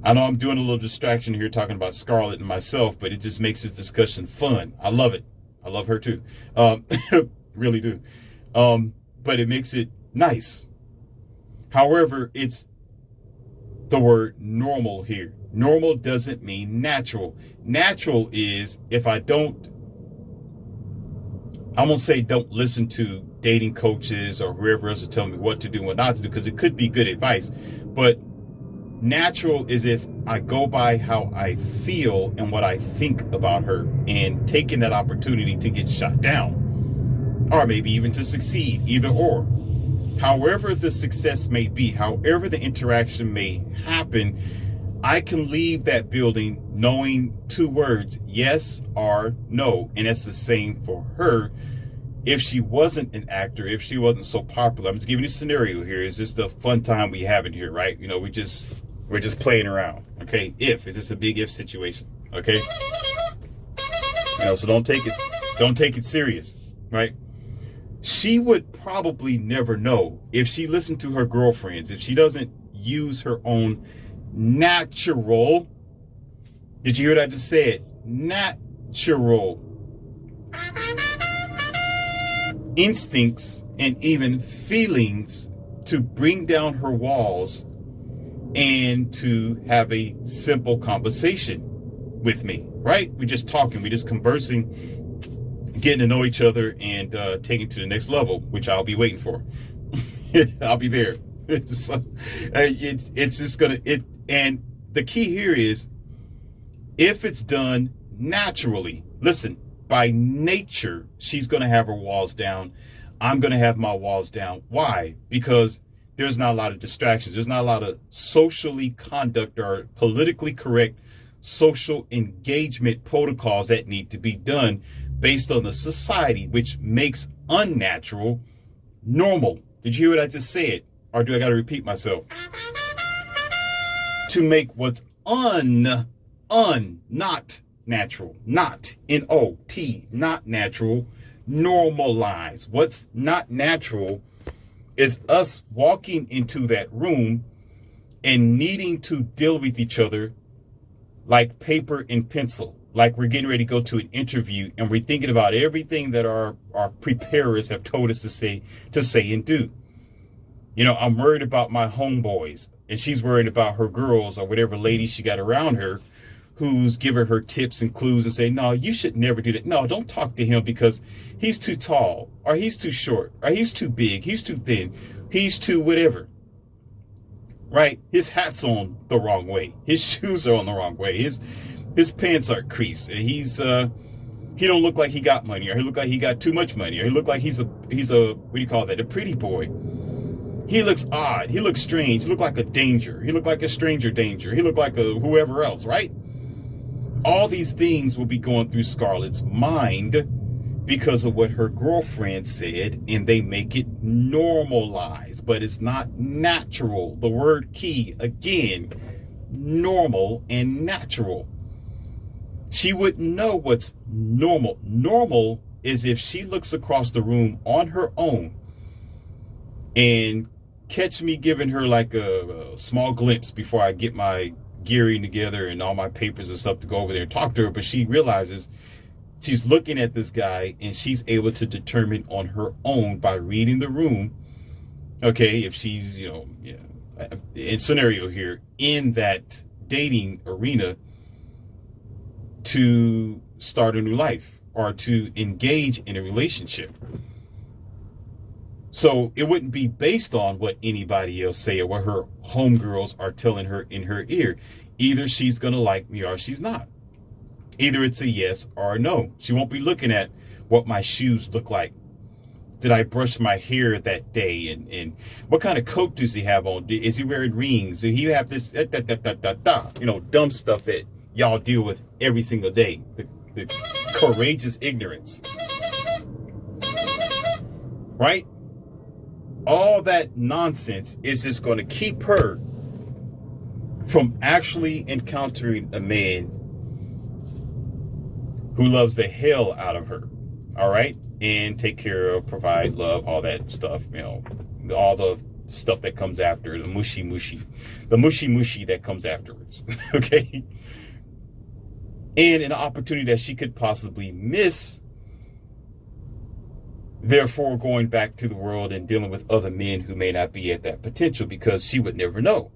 I know I'm doing a little distraction here talking about Scarlett and myself, but it just makes this discussion fun. I love it. I love her too. Really do. But it makes it nice. However, it's the word normal here. Normal doesn't mean natural. Natural is if I don't listen to dating coaches or whoever else is telling me what to do and what not to do, because it could be good advice. But natural is if I go by how I feel and what I think about her, and taking that opportunity to get shot down, or maybe even to succeed, either or. However the success may be, however the interaction may happen, I can leave that building knowing two words, yes or no. And that's the same for her. If she wasn't an actor, if she wasn't so popular, I'm just giving you a scenario here. It's just a fun time we have in here, right? You know, we're just playing around, okay? It's just a big if situation, okay? You know, so don't take it serious, right? She would probably never know if she listened to her girlfriends, if she doesn't use her own natural, did you hear what I just said? Natural instincts and even feelings to bring down her walls and to have a simple conversation with me, right? We're just talking, we're just conversing, getting to know each other, and taking to the next level, which I'll be waiting for. I'll be there. So, it's just gonna, and the key here is, if it's done naturally, listen, by nature, she's gonna have her walls down. I'm gonna have my walls down. Why? Because there's not a lot of distractions. There's not a lot of socially conduct or politically correct social engagement protocols that need to be done based on the society, which makes unnatural normal. Did you hear what I just said? Or do I got to repeat myself? To make what's not natural, not N-O-T, not natural, normalize. What's not natural is us walking into that room and needing to deal with each other like paper and pencil, like we're getting ready to go to an interview and we're thinking about everything that our preparers have told us to say and do. You know, I'm worried about my homeboys, and she's worried about her girls or whatever lady she got around her who's giving her tips and clues and saying, no, you should never do that. No, don't talk to him because he's too tall, or he's too short, or he's too big, he's too thin, he's too whatever. Right? His hat's on the wrong way. His shoes are on the wrong way. His pants are creased. He don't look like he got money, or he look like he got too much money, or he look like he's a what do you call that? A pretty boy. He looks odd. He looks strange. He look like a danger. He look like a stranger danger. He look like a whoever else, right? All these things will be going through Scarlett's mind because of what her girlfriend said, and they make it normalized, but it's not natural. The word key, again, normal and natural. She wouldn't know what's normal. Normal is if she looks across the room on her own and catch me giving her like a small glimpse before I get my gearing together and all my papers and stuff to go over there and talk to her. But she realizes she's looking at this guy and she's able to determine on her own by reading the room, okay, if she's, in scenario here, in that dating arena, to start a new life or to engage in a relationship. So it wouldn't be based on what anybody else say or what her homegirls are telling her in her ear. Either she's going to like me or she's not. Either it's a yes or a no. She won't be looking at what my shoes look like. Did I brush my hair that day? And what kind of coat does he have on? Is he wearing rings? Does he have this, dumb stuff that y'all deal with every single day? The courageous ignorance. Right? All that nonsense is just going to keep her from actually encountering a man who loves the hell out of her. All right? And take care of, provide, love, all that stuff, all the stuff that comes after, the mushy that comes afterwards. Okay? And an opportunity that she could possibly miss, therefore going back to the world and dealing with other men who may not be at that potential because she would never know.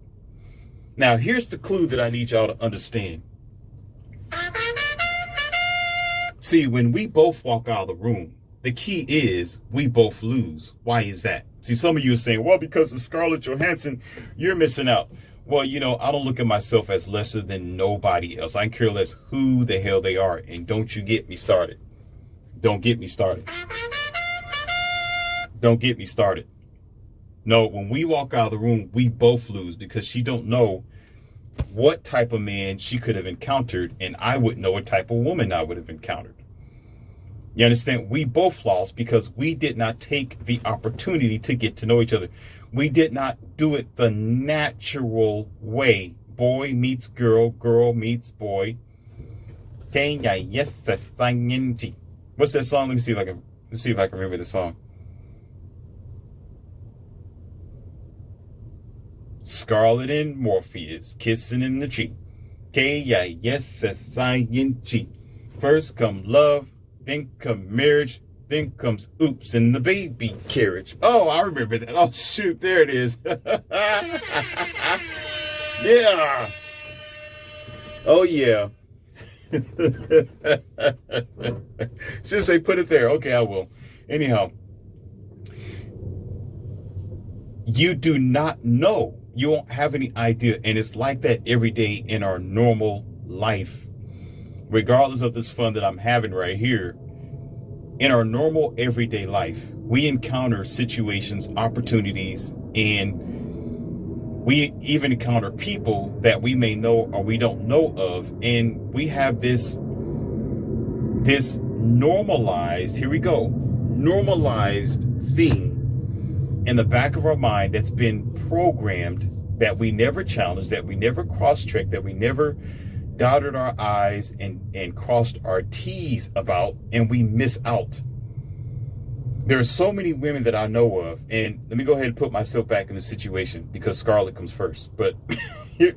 Now, here's the clue that I need y'all to understand. See, when we both walk out of the room, the key is we both lose. Why is that? See, some of you are saying, well, because of Scarlett Johansson, you're missing out. Well, I don't look at myself as lesser than nobody else. I care less who the hell they are. And don't you get me started. Don't get me started. Don't get me started. No, when we walk out of the room, we both lose because she don't know what type of man she could have encountered, and I wouldn't know what type of woman I would have encountered. You understand? We both lost because we did not take the opportunity to get to know each other. We did not do it the natural way. Boy meets girl, girl meets boy. What's that song? Let me see if I can remember the song. Scarlet and Morpheus kissing in the tree. K-I-S-S-I-N-G. First come love, then come marriage, then comes oops and the baby carriage. Oh, I remember that. Oh, shoot, there it is. Yeah. Oh, yeah. Since they put it there, okay, I will. Anyhow, you do not know. You won't have any idea. And it's like that every day in our normal life. Regardless of this fun that I'm having right here, in our normal everyday life, we encounter situations, opportunities, and we even encounter people that we may know or we don't know of. And we have this normalized, here we go, normalized thing in the back of our mind that's been programmed, that we never challenged, that we never cross-checked, that we never dotted our I's and crossed our T's about, and we miss out. There are so many women that I know of, and let me go ahead and put myself back in the situation because Scarlett comes first. But here,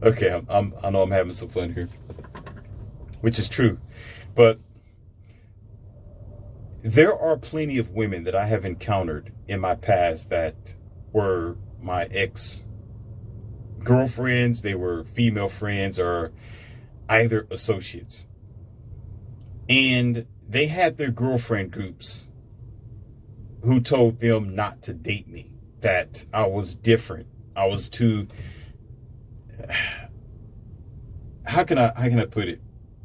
okay, I know I'm having some fun here, which is true, but there are plenty of women that I have encountered in my past that were my ex-girlfriends, they were female friends, or either associates. And they had their girlfriend groups who told them not to date me, that I was different. I was too, how can I put it?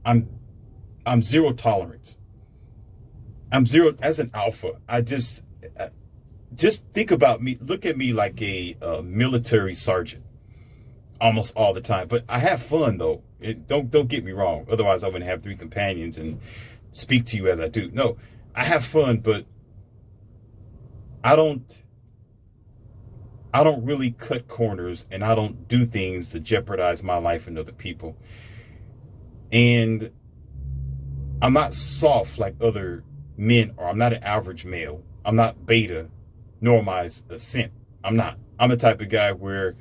I'm zero tolerance. I'm zero as an alpha. I just think about me. Look at me like a military sergeant almost all the time. But I have fun though. Don't get me wrong. Otherwise, I wouldn't have 3 companions and speak to you as I do. No, I have fun, but I don't really cut corners, and I don't do things to jeopardize my life and other people. And I'm not soft like other men, or I'm not an average male. I'm not beta, nor am I a simp. I'm not. I'm the type of guy where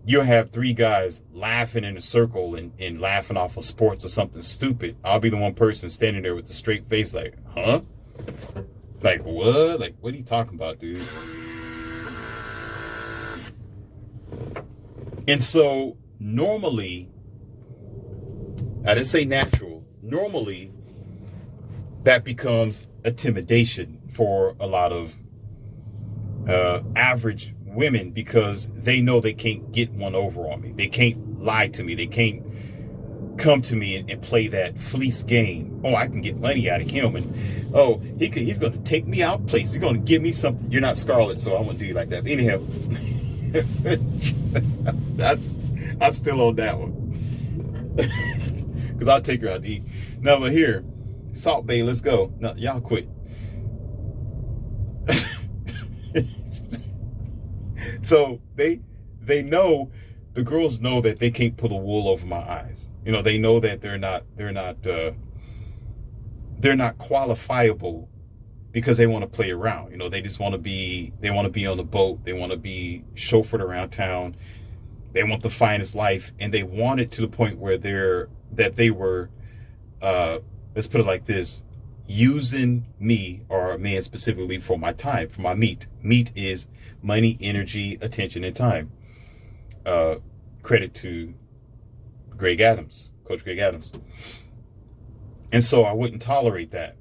you'll have three guys laughing in a circle and laughing off of sports or something stupid. I'll be the one person standing there with a straight face like, huh? Like, what? Like, what are you talking about, dude? And so, normally, I didn't say natural, normally, that becomes intimidation for a lot of average women, because they know they can't get one over on me. They can't lie to me. They can't come to me and play that fleece game. Oh, I can get money out of him, and oh, he's going to take me out place. He's going to give me something. You're not Scarlet, so I won't do you like that. But anyhow, I'm still on that one because I'll take her out to eat. Now, but here, Salt Bay, let's go. No, y'all quit. So they know, the girls know that they can't pull a wool over my eyes. You know, they know that they're not qualifiable because they want to play around. You know, they just want to be on the boat. They want to be chauffeured around town. They want the finest life, and they want it to the point where they were, let's put it like this, using me, or a man specifically, for my time, for my meat. Meat is money, energy, attention, and time. Credit to Coach Greg Adams. And so I wouldn't tolerate that.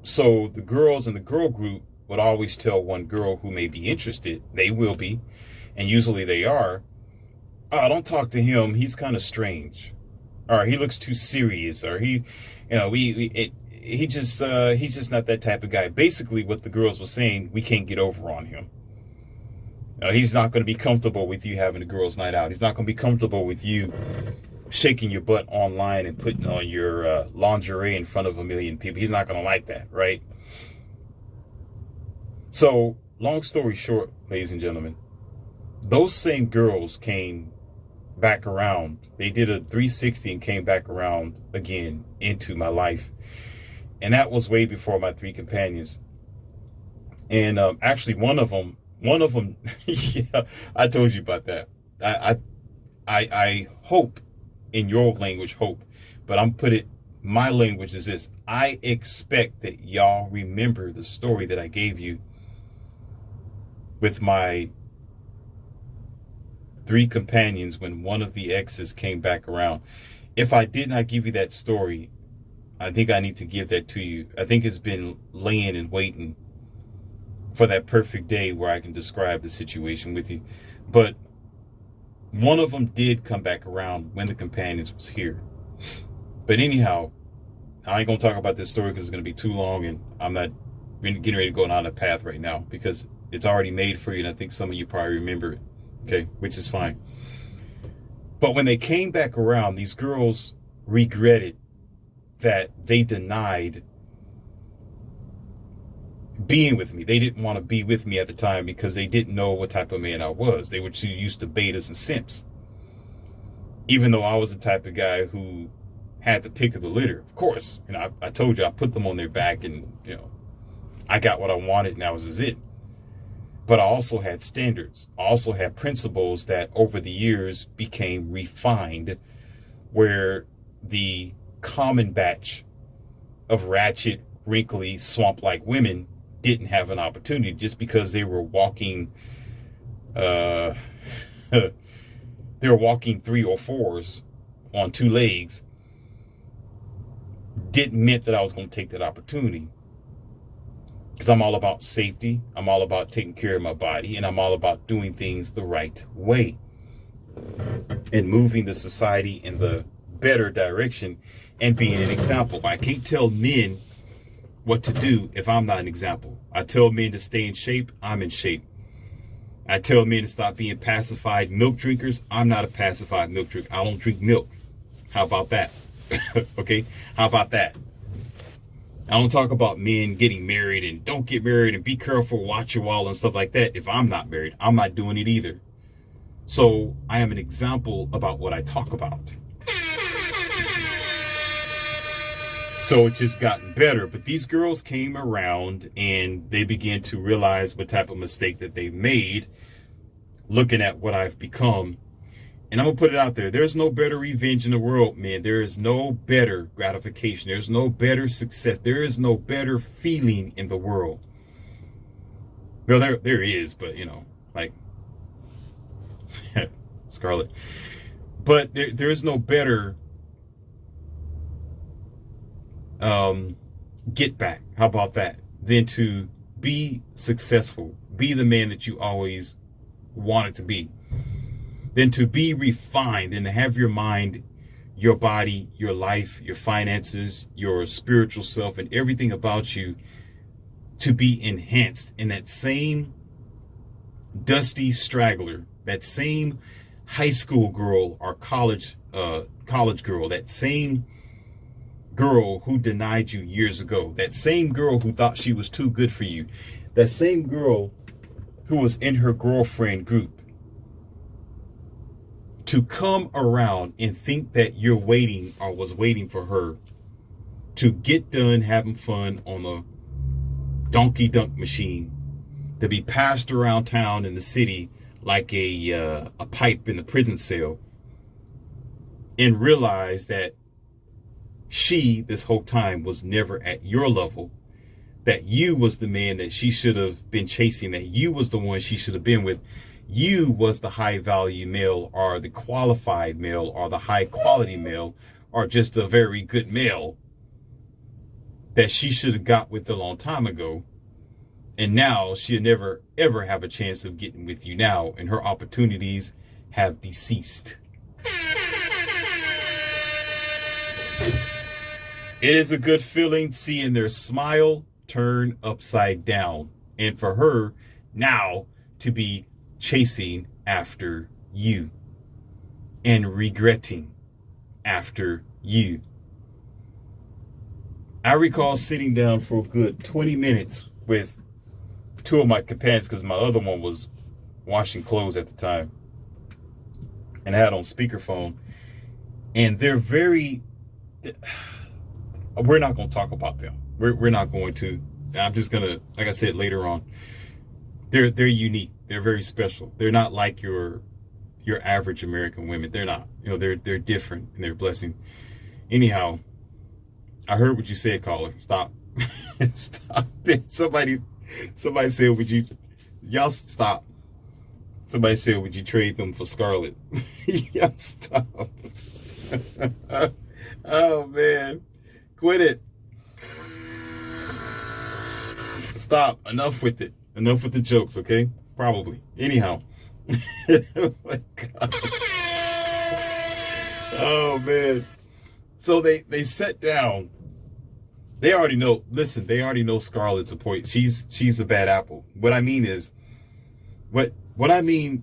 So the girls in the girl group would always tell one girl who may be interested, they will be, and usually they are, oh, don't talk to him, he's kind of strange, or he looks too serious, or he's just not that type of guy. Basically what the girls were saying, we can't get over on him. He's not going to be comfortable with you having a girls' night out. He's not going to be comfortable with you shaking your butt online and putting on your lingerie in front of a million people. He's not going to like that, right? So, long story short, ladies and gentlemen, those same girls came back around. They did a 360 and came back around again into my life. And that was way before my three companions. And actually, one of them, yeah, I told you about that. I hope, in your language, hope, but my language is this. I expect that y'all remember the story that I gave you with my three companions when one of the exes came back around. If I did not give you that story, I think I need to give that to you. I think it's been laying and waiting for that perfect day where I can describe the situation with you. But one of them did come back around when the companions was here. But anyhow, I ain't going to talk about this story because it's going to be too long, and I'm not getting ready to go down that path right now because it's already made for you, and I think some of you probably remember it, okay, which is fine. But when they came back around, these girls regretted that they denied being with me. They didn't want to be with me at the time because they didn't know what type of man I was. They were too used to betas and simps. Even though I was the type of guy who had the pick of the litter, of course. You know, I told you I put them on their back, and I got what I wanted, and that was it. But I also had standards. I also had principles that over the years became refined, where the common batch of ratchet, wrinkly, swamp-like women didn't have an opportunity just because they were walking they were walking 3 or 4s on 2 legs. Didn't mean that I was going to take that opportunity, because I'm all about safety, I'm all about taking care of my body, and I'm all about doing things the right way and moving the society in the better direction and being an example. I can't tell men what to do if I'm not an example. I tell men to stay in shape, I'm in shape. I tell men to stop being pacified milk drinkers. I'm not a pacified milk drinker. I don't drink milk. How about that? Okay, how about that? I don't talk about men getting married and don't get married and be careful, watch your wall and stuff like that. If I'm not married, I'm not doing it either. So I am an example about what I talk about. So it's just gotten better. But these girls came around and they began to realize what type of mistake that they made, looking at what I've become. And I'm going to put it out there. There's no better revenge in the world, man. There is no better gratification. There's no better success. There is no better feeling in the world. Well, there is, but, you know, like Scarlet. But there is no better get back. How about that? Than to be successful, be the man that you always wanted to be. Than to be refined and to have your mind, your body, your life, your finances, your spiritual self, and everything about you to be enhanced. In that same dusty straggler, that same high school girl or college girl, that same girl who denied you years ago, that same girl who thought she was too good for you, that same girl who was in her girlfriend group, to come around and think that you're waiting or was waiting for her to get done having fun on the donkey dunk machine, to be passed around town in the city like a pipe in the prison cell, and realize that she, this whole time, was never at your level, that you was the man that she should have been chasing, that you was the one she should have been with. You was the high value male, or the qualified male, or the high quality male, or just a very good male that she should have got with a long time ago. And now she'll never, ever have a chance of getting with you now, and her opportunities have deceased. It is a good feeling seeing their smile turn upside down, and for her now to be chasing after you and regretting after you. I recall sitting down for a good 20 minutes with two of my companions, because my other one was washing clothes at the time, and I had on speakerphone, and they're very, we're not going to talk about them. We're not going to. I'm just going to, like I said, later on, they're unique. They're very special. They're not like your average American women. They're not. You know, they're different, and they're a blessing. Anyhow, I heard what you said, caller. Stop. Stop it. Somebody said, would you, y'all stop. Somebody said, would you trade them for Scarlet? Y'all stop. Oh, man. Quit it. Stop. Enough with it. Enough with the jokes, okay? Probably. Anyhow. Oh, my God. Oh, man. So they sat down. They already know. Listen, they already know Scarlett's a point. She's a bad apple. What I mean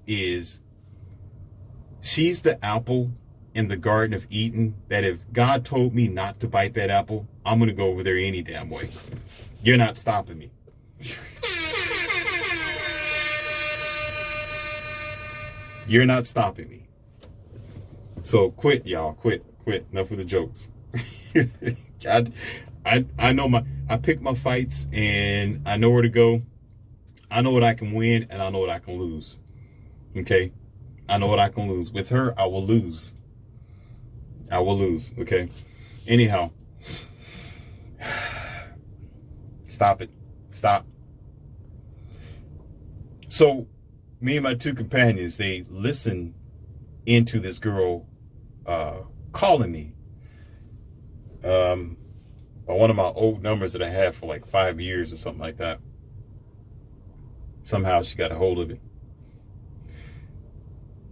is she's the apple in the Garden of Eden that if God told me not to bite that apple, I'm going to go over there any damn way. You're not stopping me. You're not stopping me. So quit, y'all. Quit. Enough with the jokes. I know I pick my fights, and I know where to go. I know what I can win, and I know what I can lose. Okay? I know what I can lose. With her, I will lose. I will lose. Okay? Anyhow. Stop it. Stop. So, me and my two companions, they listen into this girl calling me. By one of my old numbers that I had for like 5 years or something like that. Somehow she got a hold of it.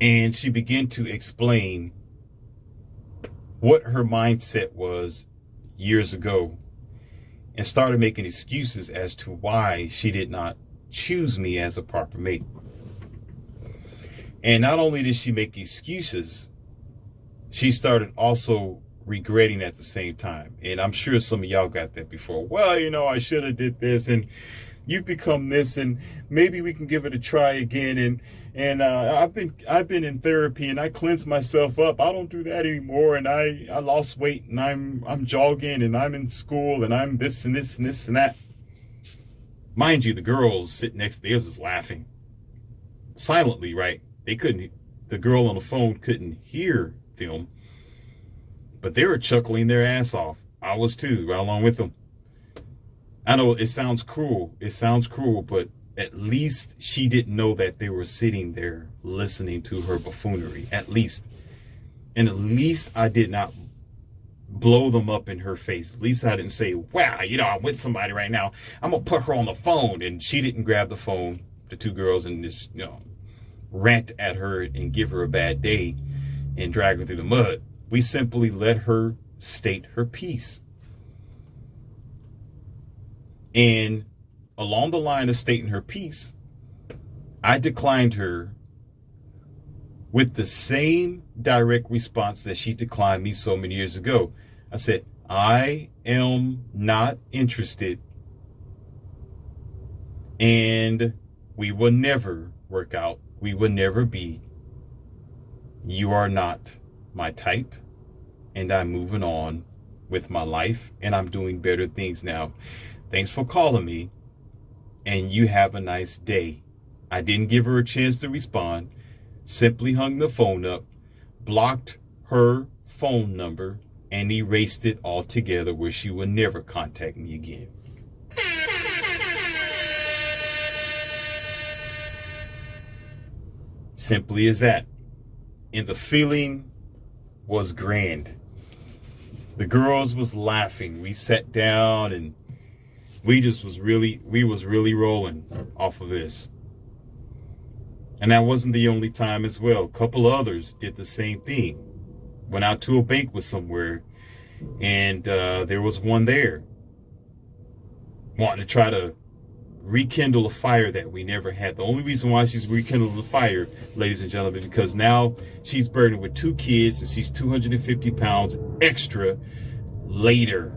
And she began to explain what her mindset was years ago, and started making excuses as to why she did not choose me as a proper mate. And not only did she make excuses, she started also regretting at the same time. And I'm sure some of y'all got that before. Well, you know, I should have did this, and you've become this, and maybe we can give it a try again. And And I've been in therapy, and I cleanse myself up. I don't do that anymore. And I lost weight, and I'm jogging, and I'm in school, and I'm this and this and this and that. Mind you, the girls sitting next to theirs is laughing silently, right? The girl on the phone couldn't hear them, but they were chuckling their ass off. I was too, right along with them. I know it sounds cruel. But at least she didn't know that they were sitting there listening to her buffoonery. At least. And at least I did not blow them up in her face. At least I didn't say, wow, I'm with somebody right now. I'm going to put her on the phone. And she didn't grab the phone, the two girls, and just, rant at her and give her a bad day and drag her through the mud. We simply let her state her piece. And along the line of stating her piece, I declined her with the same direct response that she declined me so many years ago. I said, I am not interested, and we will never work out. We will never be. You are not my type, and I'm moving on with my life, and I'm doing better things now. Thanks for calling me, and you have a nice day. I didn't give her a chance to respond, simply hung the phone up, blocked her phone number, and erased it altogether where she would never contact me again. Simply as that. And the feeling was grand. The girls was laughing. We sat down and we was really rolling off of this. And that wasn't the only time as well. A couple others did the same thing. Went out to a banquet somewhere, and there was one there wanting to try to rekindle a fire that we never had. The only reason why she's rekindled the fire, ladies and gentlemen, because now she's burdened with 2 kids and she's 250 pounds extra later.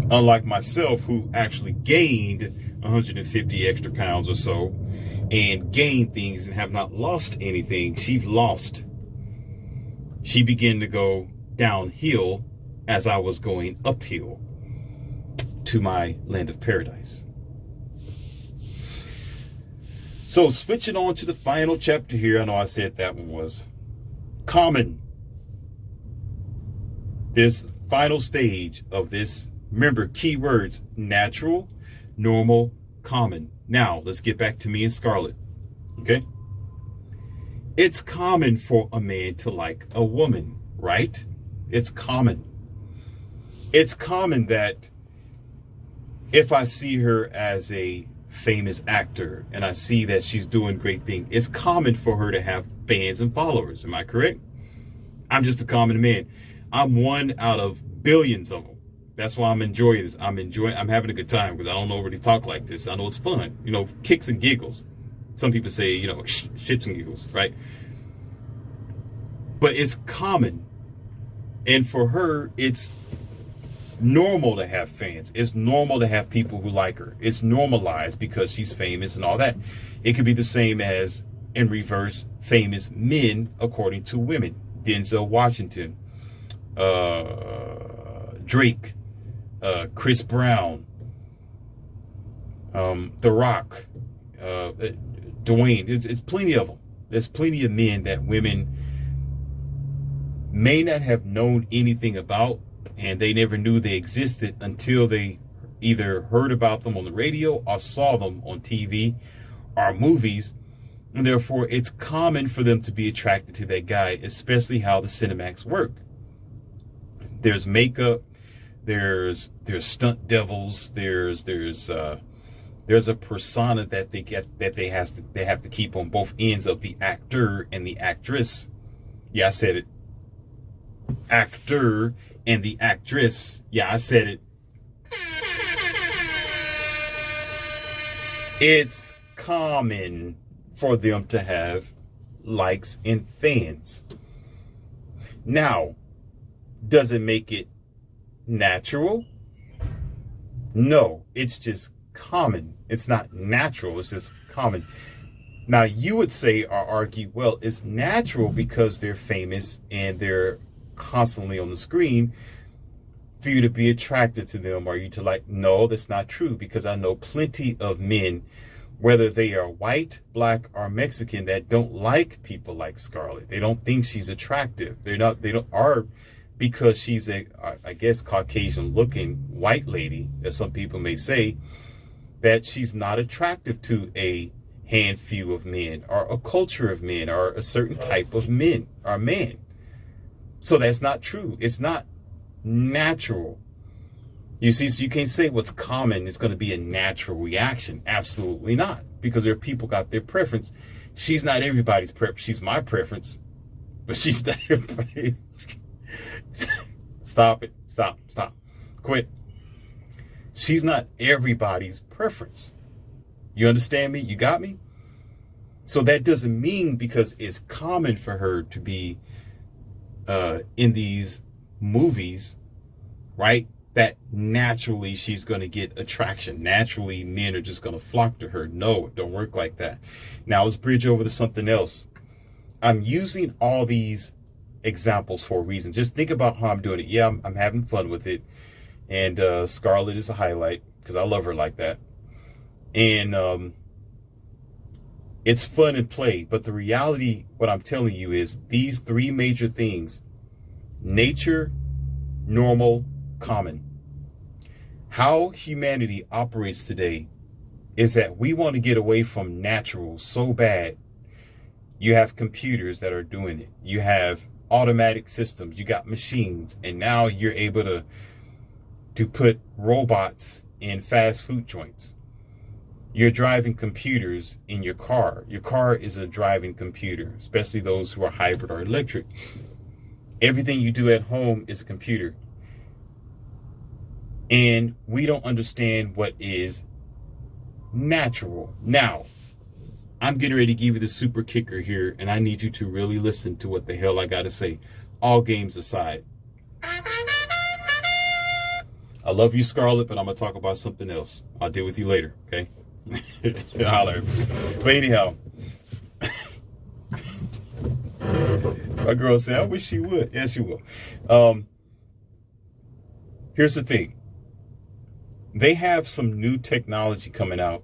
Unlike myself, who actually gained 150 extra pounds or so and gained things and have not lost anything, she's lost. She began to go downhill as I was going uphill to my land of paradise. So switching on to the final chapter here, I know I said that one was common. There's the final stage of this. Remember, keywords: natural, normal, common. Now, let's get back to me and Scarlett. Okay? It's common for a man to like a woman, right? It's common. It's common that if I see her as a famous actor and I see that she's doing great things, it's common for her to have fans and followers. Am I correct? I'm just a common man. I'm one out of billions of them. That's why I'm enjoying this. I'm having a good time because I don't already talk like this. I know it's fun. Kicks and giggles. Some people say, shits and giggles, right? But it's common. And for her, it's normal to have fans. It's normal to have people who like her. It's normalized because she's famous and all that. It could be the same as, in reverse, famous men according to women. Denzel Washington, Drake, Chris Brown, The Rock, Dwayne. It's plenty of them. There's plenty of men that women may not have known anything about, and they never knew they existed until they either heard about them on the radio or saw them on TV or movies. And therefore, it's common for them to be attracted to that guy, especially how the Cinemax work. There's makeup, there's stunt devils, there's a persona that they have to keep on both ends of the actor and the actress. Yeah, I said it. Actor and the actress. Yeah, I said it. It's common for them to have likes and fans. Now, does it make it natural? No, it's just common. It's not natural. It's just common. Now, you would say or argue, well, it's natural because they're famous and they're constantly on the screen for you to be attracted to them, or you to like. No, that's not true, because I know plenty of men, whether they are white, black, or Mexican, that don't like people like Scarlett. They don't think she's attractive. They don't are because she's a, I guess, Caucasian looking white lady, as some people may say, that she's not attractive to a handful of men or a culture of men or a certain type of men or man. So that's not true. It's not natural. You see, so you can't say what's common is going to be a natural reaction. Absolutely not. Because there are people got their preference. She's not everybody's preference. She's my preference, but she's not everybody's. Stop it. Stop. Quit. She's not everybody's preference. You understand me? You got me? So that doesn't mean because it's common for her to be in these movies, right, that naturally she's going to get attraction. Naturally, men are just going to flock to her. No, it don't work like that. Now, let's bridge over to something else. I'm using all these examples for a reason. Just think about how I'm doing it. Yeah, I'm having fun with it. And Scarlett is a highlight because I love her like that. And it's fun and play. But the reality, what I'm telling you is these three major things: nature, normal, common. How humanity operates today is that we want to get away from natural so bad. You have computers that are doing it. You have automatic systems. You got machines. And now you're able to put robots in fast food joints. You're driving computers in your car. Your car is a driving computer, especially those who are hybrid or electric. Everything you do at home is a computer. And we don't understand what is natural. Now, I'm getting ready to give you the super kicker here, and I need you to really listen to what the hell I got to say. All games aside. I love you, Scarlett, but I'm going to talk about something else. I'll deal with you later, okay? Holler. But anyhow, my girl said, I wish she would. Yes, she will. Here's the thing. They have some new technology coming out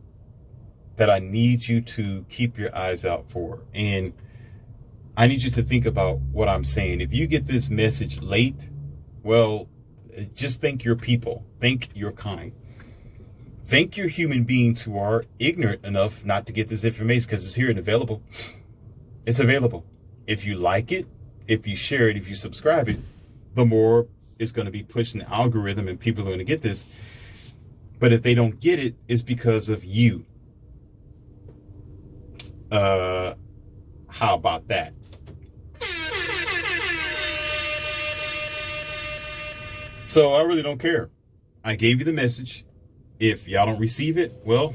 that I need you to keep your eyes out for. And I need you to think about what I'm saying. If you get this message late, well, just thank your people. Thank your kind. Thank your human beings who are ignorant enough not to get this information, because it's here and available. It's available. If you like it, if you share it, if you subscribe it, the more it's going to be pushed in the algorithm and people are going to get this. But if they don't get it, it's because of you. How about that? So I really don't care. I gave you the message. If y'all don't receive it, well,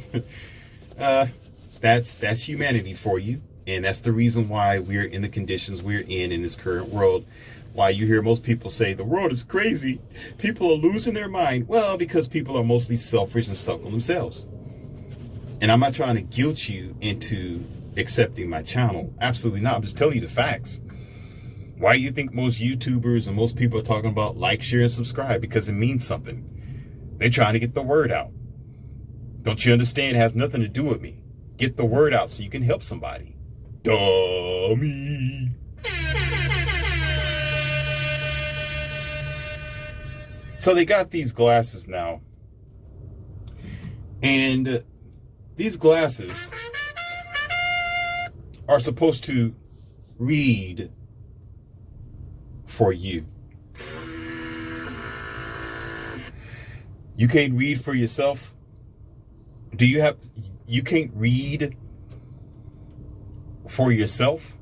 that's humanity for you. And that's the reason why we're in the conditions we're in this current world. Why you hear most people say the world is crazy. People are losing their mind. Well, because people are mostly selfish and stuck on themselves. And I'm not trying to guilt you into accepting my channel. Absolutely not. I'm just telling you the facts. Why do you think most YouTubers and most people are talking about like, share, and subscribe? Because it means something. They're trying to get the word out. Don't you understand? It has nothing to do with me. Get the word out so you can help somebody. Dummy. So they got these glasses now. And these glasses are supposed to read for you. You can't read for yourself? You can't read for yourself?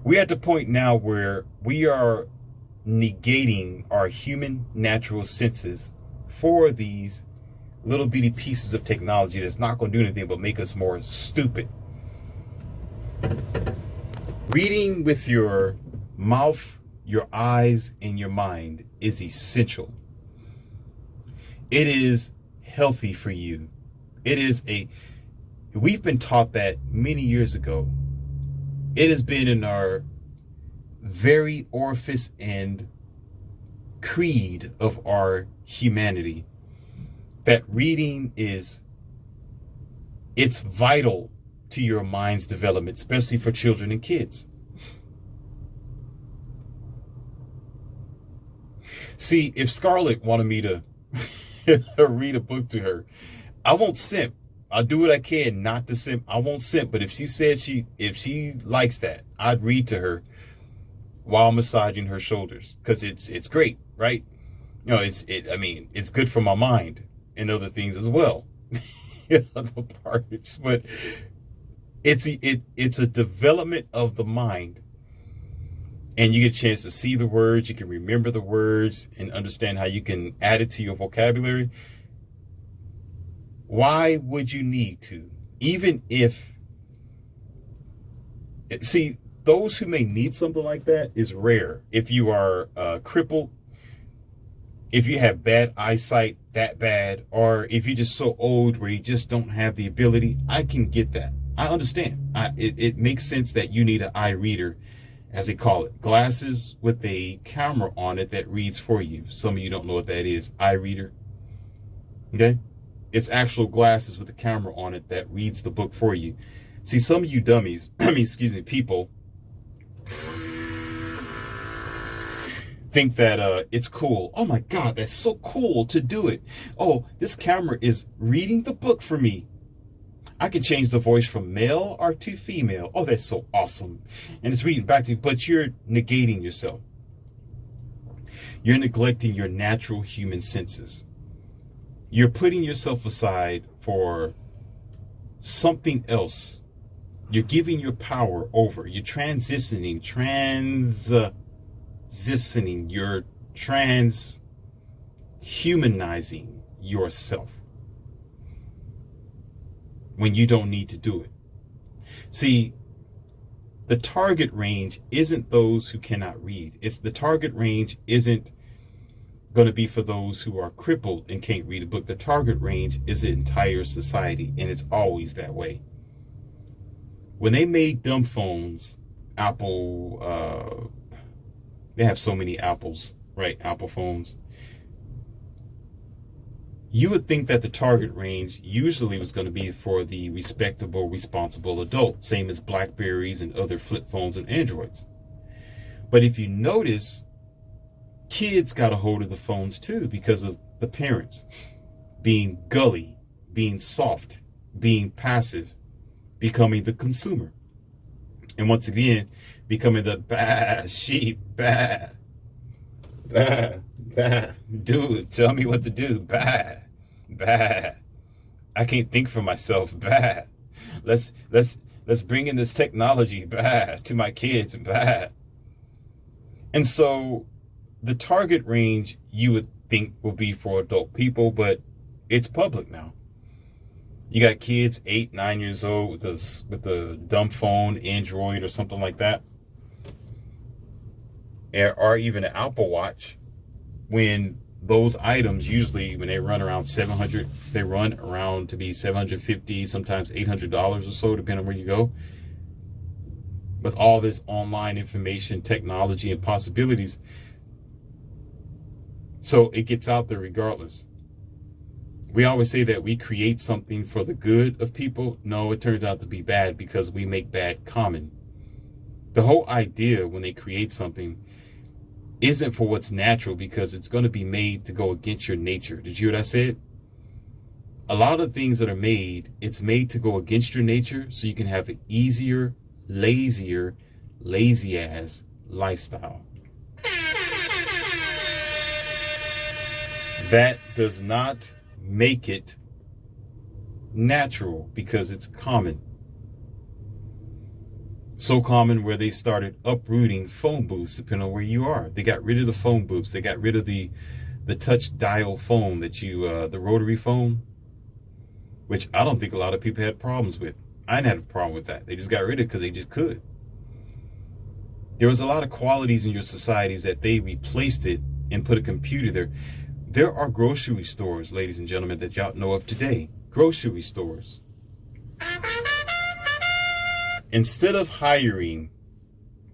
We're at the point now where we are negating our human natural senses for these little bitty pieces of technology that's not going to do anything but make us more stupid. Reading with your mouth, your eyes, and your mind is essential. It is healthy for you. We've been taught that many years ago. It has been in our very orifice and creed of our humanity that reading it's vital to your mind's development, especially for children and kids. See, if Scarlett wanted me to read a book to her, I won't simp. I'll do what I can not to simp. I won't simp. But if she said if she likes that, I'd read to her while massaging her shoulders, because it's great, right? It's good for my mind and other things as well. Other parts, but it's a development of the mind, and you get a chance to see the words. You can remember the words and understand how you can add it to your vocabulary. Why would you need to? Even if, see, those who may need something like that is rare. If you are crippled, if you have bad eyesight, that bad, or if you're just so old where you just don't have the ability, I can get that. I understand. It makes sense that you need an eye reader, as they call it. Glasses with a camera on it that reads for you. Some of you don't know what that is. Eye reader. Okay? It's actual glasses with a camera on it that reads the book for you. See, some of you dummies, people, think that it's cool. Oh my God, that's so cool to do it. Oh, this camera is reading the book for me. I can change the voice from male or to female. Oh, that's so awesome. And it's reading back to you, but you're negating yourself. You're neglecting your natural human senses. You're putting yourself aside for something else. You're giving your power over. You're transitioning, you're transhumanizing yourself when you don't need to do it. See, the target range isn't those who cannot read. The target range isn't going to be for those who are crippled and can't read a book. The target range is the entire society, and it's always that way. When they made dumb phones, Apple, they have so many Apples, right? Apple phones. You would think that the target range usually was going to be for the respectable, responsible adult, same as Blackberries and other flip phones and Androids. But if you notice, kids got a hold of the phones too because of the parents being gully, being soft, being passive, becoming the consumer. And once again, becoming the bad sheep, bad. Dude, tell me what to do. Bad. I can't think for myself. Bad. Let's bring in this technology. Bad. To my kids. Bad. And so the target range you would think will be for adult people, but it's public now. You got kids 8, 9 years old with a dumb phone, Android or something like that, or even an Apple Watch. When those items usually, when they run around $700, they run around to be $750, sometimes $800 or so, depending on where you go. With all this online information, technology, and possibilities, so it gets out there regardless. We always say that we create something for the good of people. No, it turns out to be bad because we make bad common. The whole idea when they create something isn't for what's natural, because it's going to be made to go against your nature. Did you hear what I said? A lot of things that are made, it's made to go against your nature so you can have an easier, lazier, lazy-ass lifestyle. That does not make it natural because it's common. So common where they started uprooting phone booths depending on where you are. They got rid of the phone booths. They got rid of the touch dial phone that the rotary phone, which I don't think a lot of people had problems with. I didn't have a problem with that. They just got rid of it because they just could. There was a lot of qualities in your societies that they replaced it and put a computer there. There are grocery stores, ladies and gentlemen, that y'all know of today. Grocery stores. Instead of hiring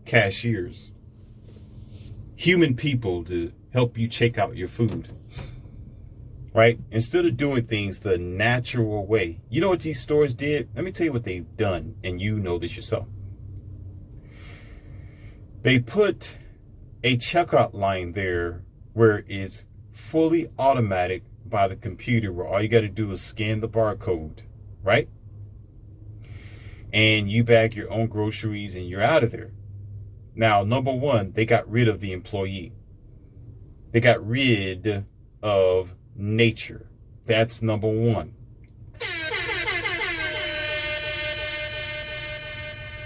cashiers, human people to help you check out your food, right? Instead of doing things the natural way. You know what these stores did? Let me tell you what they've done, and you know this yourself. They put a checkout line there where it's fully automatic by the computer, where all you got to do is scan the barcode, right? And you bag your own groceries and you're out of there. Now, number one, they got rid of the employee. They got rid of nature. That's number one.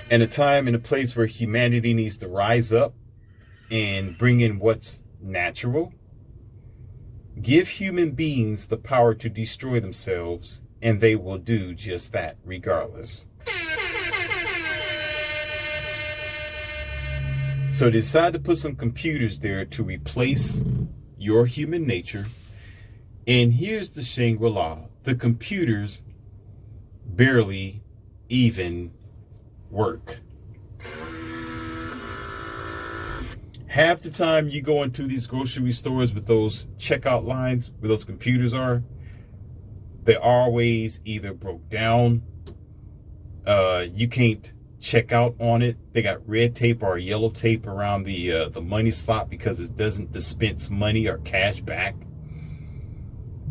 In a time and a place where humanity needs to rise up and bring in what's natural, give human beings the power to destroy themselves, and they will do just that regardless. So decide to put some computers there to replace your human nature. And here's the Shangri-La. The computers barely even work. Half the time you go into these grocery stores with those checkout lines where those computers are, they always either broke down, you can't check out on it. They got red tape or yellow tape around the money slot because it doesn't dispense money or cash back.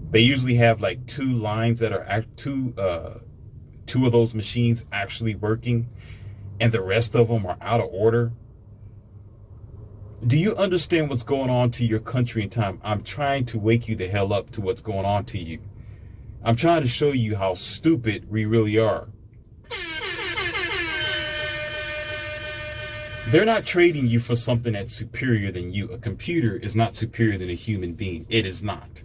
They usually have like two lines that are two of those machines actually working, and the rest of them are out of order. Do you understand what's going on to your country in time? I'm trying to wake you the hell up to what's going on to you. I'm trying to show you how stupid we really are. They're not trading you for something that's superior than you. A computer is not superior than a human being. It is not.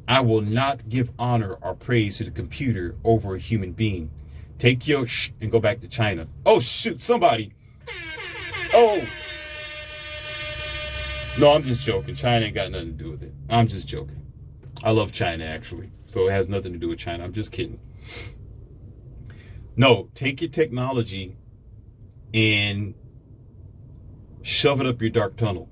I will not give honor or praise to the computer over a human being. Take your shh and go back to China. Oh, shoot, somebody. Oh. No, I'm just joking. China ain't got nothing to do with it. I'm just joking. I love China, actually. So it has nothing to do with China. I'm just kidding. No, take your technology and shove it up your dark tunnel.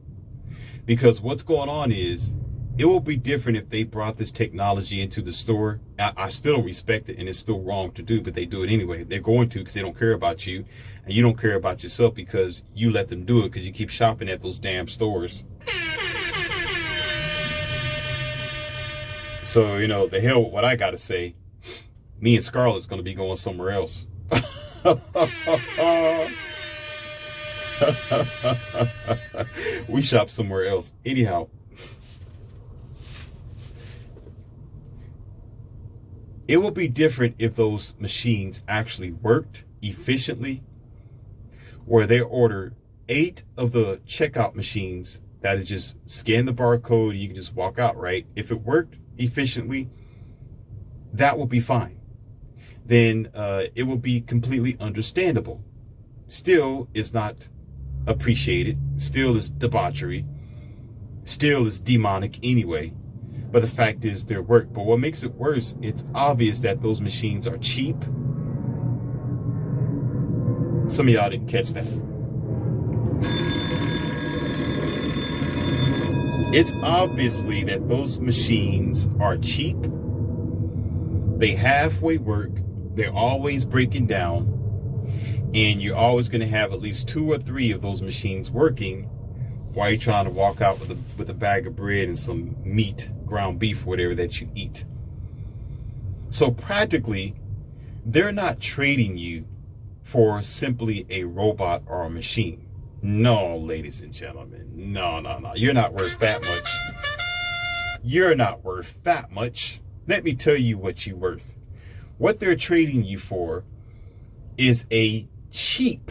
Because what's going on is, it will be different if they brought this technology into the store. I still don't respect it, and it's still wrong to do, but they do it anyway. They're going to because they don't care about you, and you don't care about yourself because you let them do it because you keep shopping at those damn stores. So, you know, the hell with what I got to say. Me and Scarlett's going to be going somewhere else. We shop somewhere else. Anyhow. It will be different if those machines actually worked efficiently, where they order 8 of the checkout machines that is just scan the barcode and you can just walk out, right? If it worked efficiently, that will be fine. Then it will be completely understandable. Still is not appreciated. Still is debauchery. Still is demonic anyway. But the fact is, their work. But what makes it worse, it's obvious that those machines are cheap. Some of y'all didn't catch that. It's obviously that those machines are cheap. They halfway work. They're always breaking down. And you're always going to have at least 2 or 3 of those machines working while you're trying to walk out with a bag of bread and some meat, ground beef, whatever that you eat. So practically, they're not trading you for simply a robot or a machine. No, ladies and gentlemen. No. You're not worth that much. You're not worth that much. Let me tell you what you're worth. What they're trading you for is a cheap,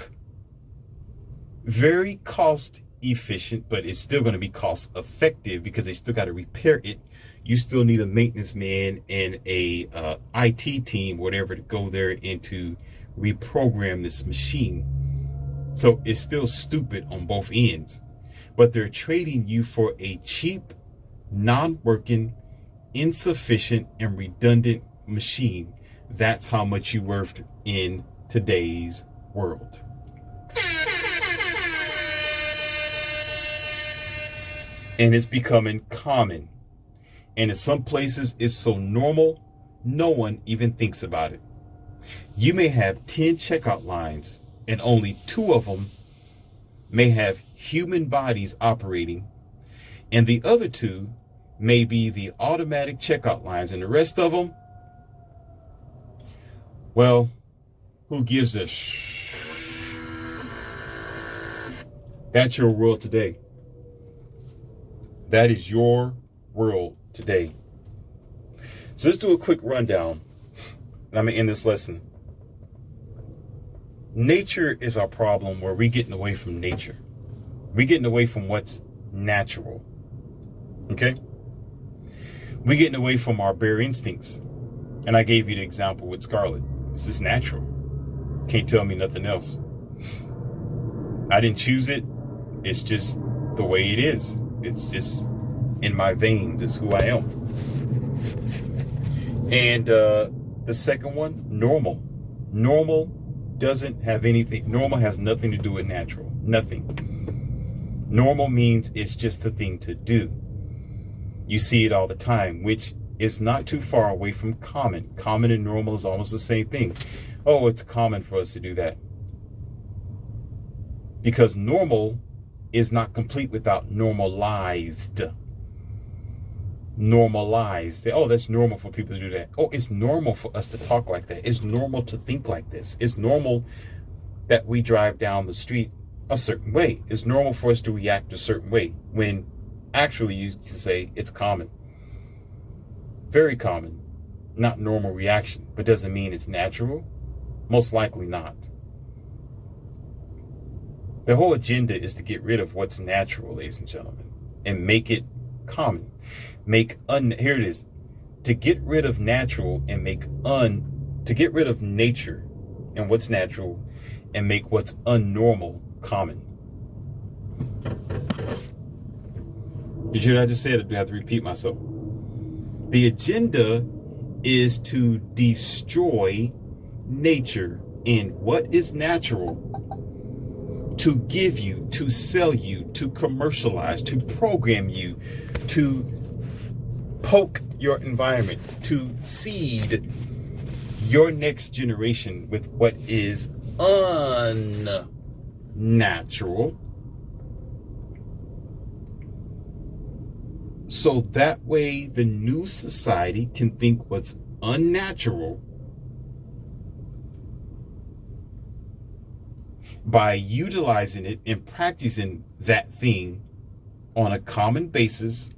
very cost efficient, but it's still going to be cost effective because they still got to repair it. You still need a maintenance man and a IT team, whatever, to go there and to reprogram this machine. So it's still stupid on both ends, but they're trading you for a cheap non-working, insufficient, and redundant machine. That's how much you worth in today's world. And it's becoming common. And in some places, it's so normal, no one even thinks about it. You may have 10 checkout lines, and only 2 of them may have human bodies operating, and the other 2 may be the automatic checkout lines, and the rest of them, well, who gives a shh? That's your world today. That is your world today. So let's do a quick rundown. I'm going to end this lesson. Nature is our problem, where we're getting away from nature. We're getting away from what's natural. Okay? We're getting away from our bare instincts. And I gave you the example with Scarlet. This is natural. Can't tell me nothing else. I didn't choose it. It's just the way it is. It's just in my veins. It's who I am. And the second one, normal. Normal doesn't have anything. Normal has nothing to do with natural. Nothing. Normal means it's just a thing to do. You see it all the time, which is not too far away from common. Common and normal is almost the same thing. Oh, it's common for us to do that. Because normal is not complete without normalized. Normalized. Oh, that's normal for people to do that. Oh, it's normal for us to talk like that. It's normal to think like this. It's normal that we drive down the street a certain way. It's normal for us to react a certain way, when actually you can say it's common. Very common. Not normal reaction, but doesn't mean it's natural. Most likely not. The whole agenda is to get rid of what's natural, ladies and gentlemen, and make it common. Here it is. To get rid of natural and to get rid of nature and what's natural and make what's unnormal common. Did you hear what I just said? Or do I have to repeat myself? The agenda is to destroy nature and what is natural, to give you, to sell you, to commercialize, to program you, to poke your environment, to seed your next generation with what is unnatural. So that way the new society can think what's unnatural by utilizing it and practicing that thing on a common basis.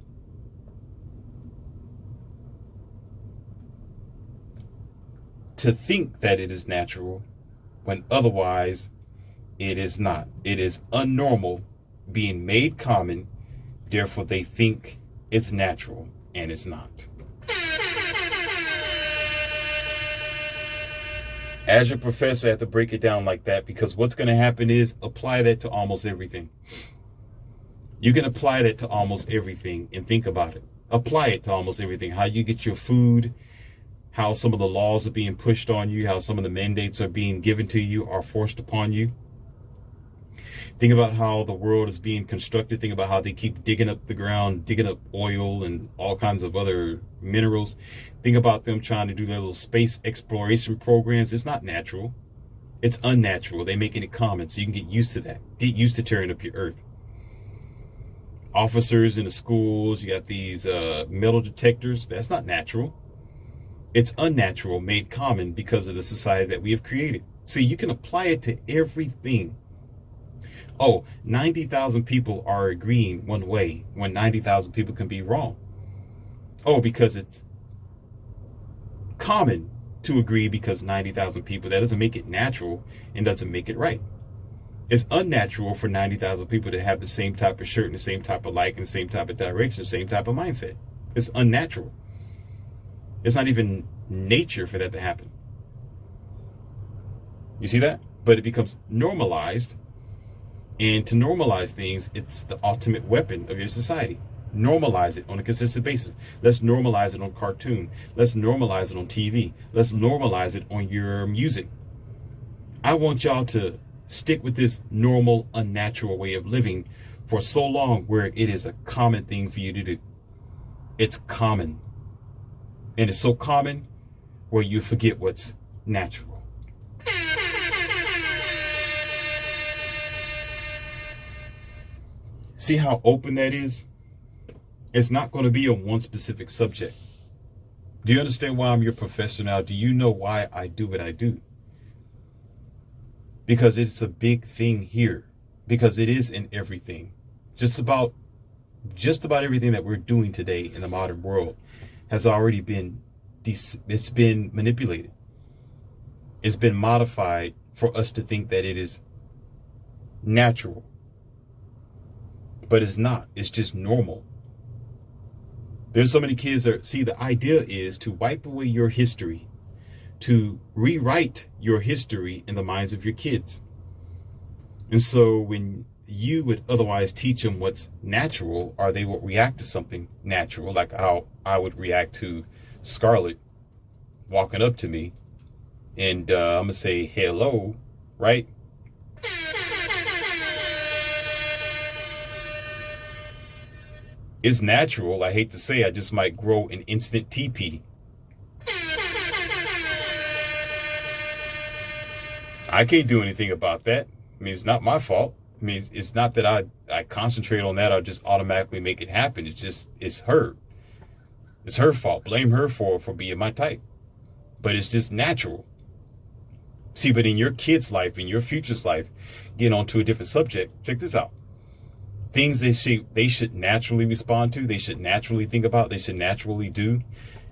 To think that it is natural when otherwise it is not. It is unnormal, being made common. Therefore, they think it's natural, and it's not. As your professor, I have to break it down like that, because what's going to happen is apply that to almost everything. You can apply that to almost everything and think about it. Apply it to almost everything. How you get your food, how some of the laws are being pushed on you, how some of the mandates are being given to you, are forced upon you. Think about how the world is being constructed. Think about how they keep digging up the ground, digging up oil and all kinds of other minerals. Think about them trying to do their little space exploration programs. It's not natural. It's unnatural. They're making it common so you can get used to that. Get used to tearing up your earth. Officers in the schools, you got these metal detectors. That's not natural. It's unnatural, made common because of the society that we have created. See, you can apply it to everything. Oh, 90,000 people are agreeing one way when 90,000 people can be wrong. Oh, because it's common to agree because 90,000 people. That doesn't make it natural and doesn't make it right. It's unnatural for 90,000 people to have the same type of shirt and the same type of like and the same type of direction, same type of mindset. It's unnatural. It's not even nature for that to happen. You see that? But it becomes normalized. And to normalize things, it's the ultimate weapon of your society. Normalize it on a consistent basis. Let's normalize it on cartoon. Let's normalize it on TV. Let's normalize it on your music. I want y'all to stick with this normal, unnatural way of living for so long where it is a common thing for you to do. It's common. And it's so common where you forget what's natural. See how open that is? It's not going to be on one specific subject. Do you understand why I'm your professor now? Do you know why I do what I do? Because it's a big thing here. Because it is in everything. Just about everything that we're doing today in the modern world has already been, it's been manipulated. It's been modified for us to think that it is natural. But it's not. It's just normal. There's so many kids that, see, the idea is to wipe away your history, to rewrite your history in the minds of your kids. And so when you would otherwise teach them what's natural, or they will react to something natural, like how I would react to Scarlett walking up to me, and I'm going to say hello, right? It's natural. I hate to say I just might grow an instant TP. I can't do anything about that. I mean, it's not my fault. I mean, it's not that I concentrate on that or just automatically make it happen. It's her. It's her fault. Blame her for being my type. But it's just natural. See, but in your kid's life, in your future's life, get on to a different subject. Check this out. Things they should naturally respond to, they should naturally think about, they should naturally do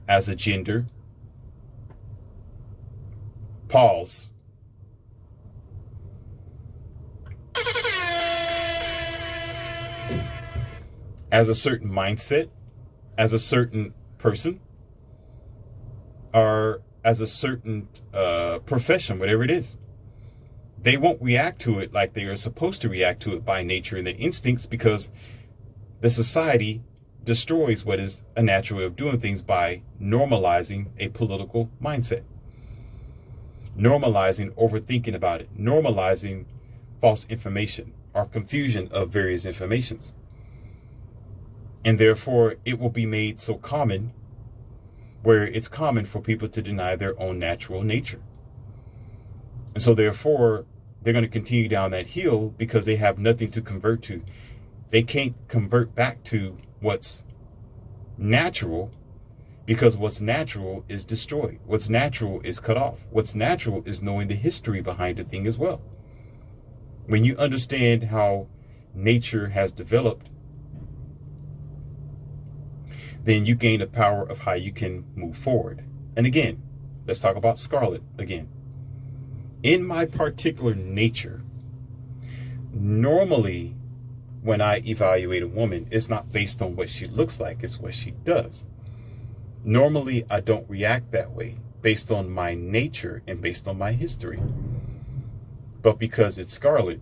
as a gender. Pause. As a certain mindset, as a certain person, or as a certain profession, whatever it is. They won't react to it like they are supposed to react to it by nature and their instincts, because the society destroys what is a natural way of doing things by normalizing a political mindset, normalizing overthinking about it, normalizing false information or confusion of various informations. And therefore, it will be made so common where it's common for people to deny their own natural nature. And so therefore, they're going to continue down that hill because they have nothing to convert to. They can't convert back to what's natural, because what's natural is destroyed. What's natural is cut off. What's natural is knowing the history behind the thing as well. When you understand how nature has developed, then you gain the power of how you can move forward. And again, let's talk about Scarlett again. In my particular nature, normally when I evaluate a woman, it's not based on what she looks like, it's what she does. Normally, I don't react that way based on my nature and based on my history. But because it's Scarlett,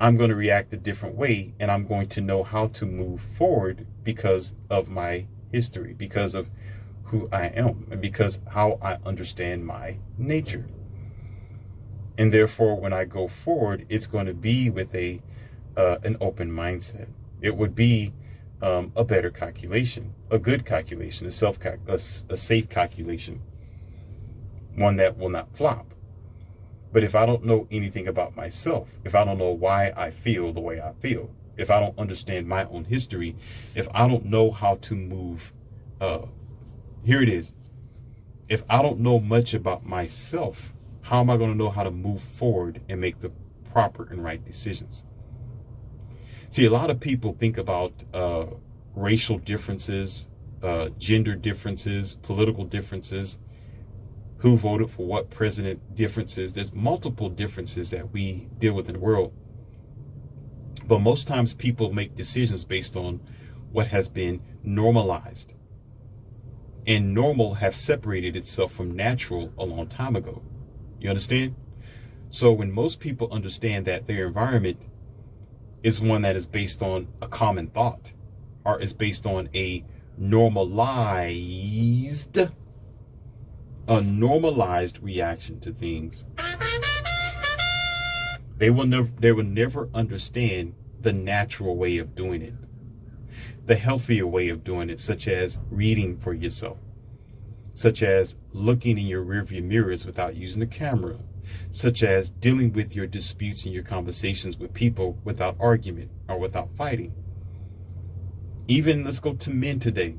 I'm going to react a different way, and I'm going to know how to move forward because of my history, because of who I am, and because how I understand my nature. And therefore, when I go forward, it's going to be with an open mindset. It would be a better calculation, a good calculation, a safe calculation, one that will not flop. But if I don't know anything about myself, if I don't know why I feel the way I feel, if I don't understand my own history, if I don't know how to move, here it is. If I don't know much about myself, how am I going to know how to move forward and make the proper and right decisions? See, a lot of people think about racial differences, gender differences, political differences, who voted for what president differences. There's multiple differences that we deal with in the world. But most times people make decisions based on what has been normalized. And normal have separated itself from natural a long time ago. You understand? So when most people understand that their environment is one that is based on a common thought, art is based on a normalized reaction to things. They will never understand the natural way of doing it, the healthier way of doing it, such as reading for yourself, such as looking in your rearview mirrors without using a camera, such as dealing with your disputes and your conversations with people without argument or without fighting. Even let's go to men today.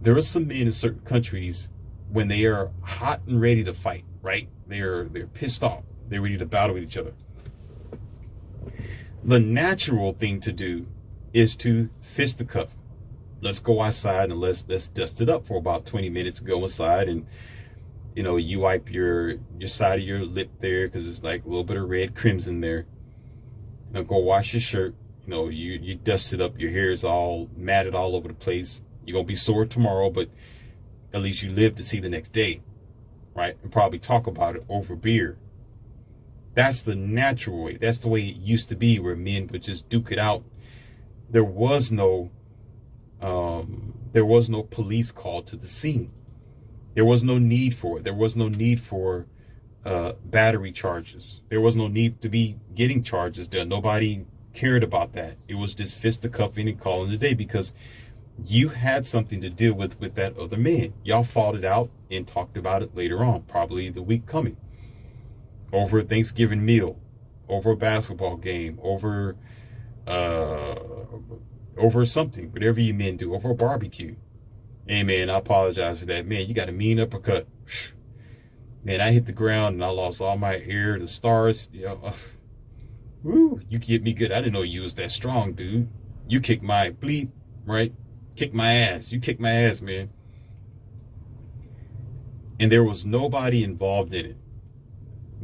There are some men in certain countries when they are hot and ready to fight, right? They're pissed off. They're ready to battle with each other. The natural thing to do is to fisticuff. Let's go outside and let's dust it up for about 20 minutes. Go inside and, you wipe your side of your lip there because it's like a little bit of red crimson there. Go wash your shirt. You dust it up. Your hair is all matted all over the place. You're going to be sore tomorrow, but at least you live to see the next day, right? And probably talk about it over beer. That's the natural way. That's the way it used to be, where men would just duke it out. There was no police call to the scene. There was no need for it. There was no need for battery charges. There was no need to be getting charges done. Nobody cared about that. It was just fisticuffing and calling it a day because you had something to deal with that other man. Y'all fought it out and talked about it later on, probably the week coming, over a Thanksgiving meal, over a basketball game, over something, whatever you men do, over a barbecue. Hey man, I apologize for that. Man, you got a mean uppercut. Man, I hit the ground and I lost all my air, the stars. Woo, you get me good. I didn't know you was that strong, dude. You kicked my bleep, right? Kick my ass. You kicked my ass, man. And there was nobody involved in it.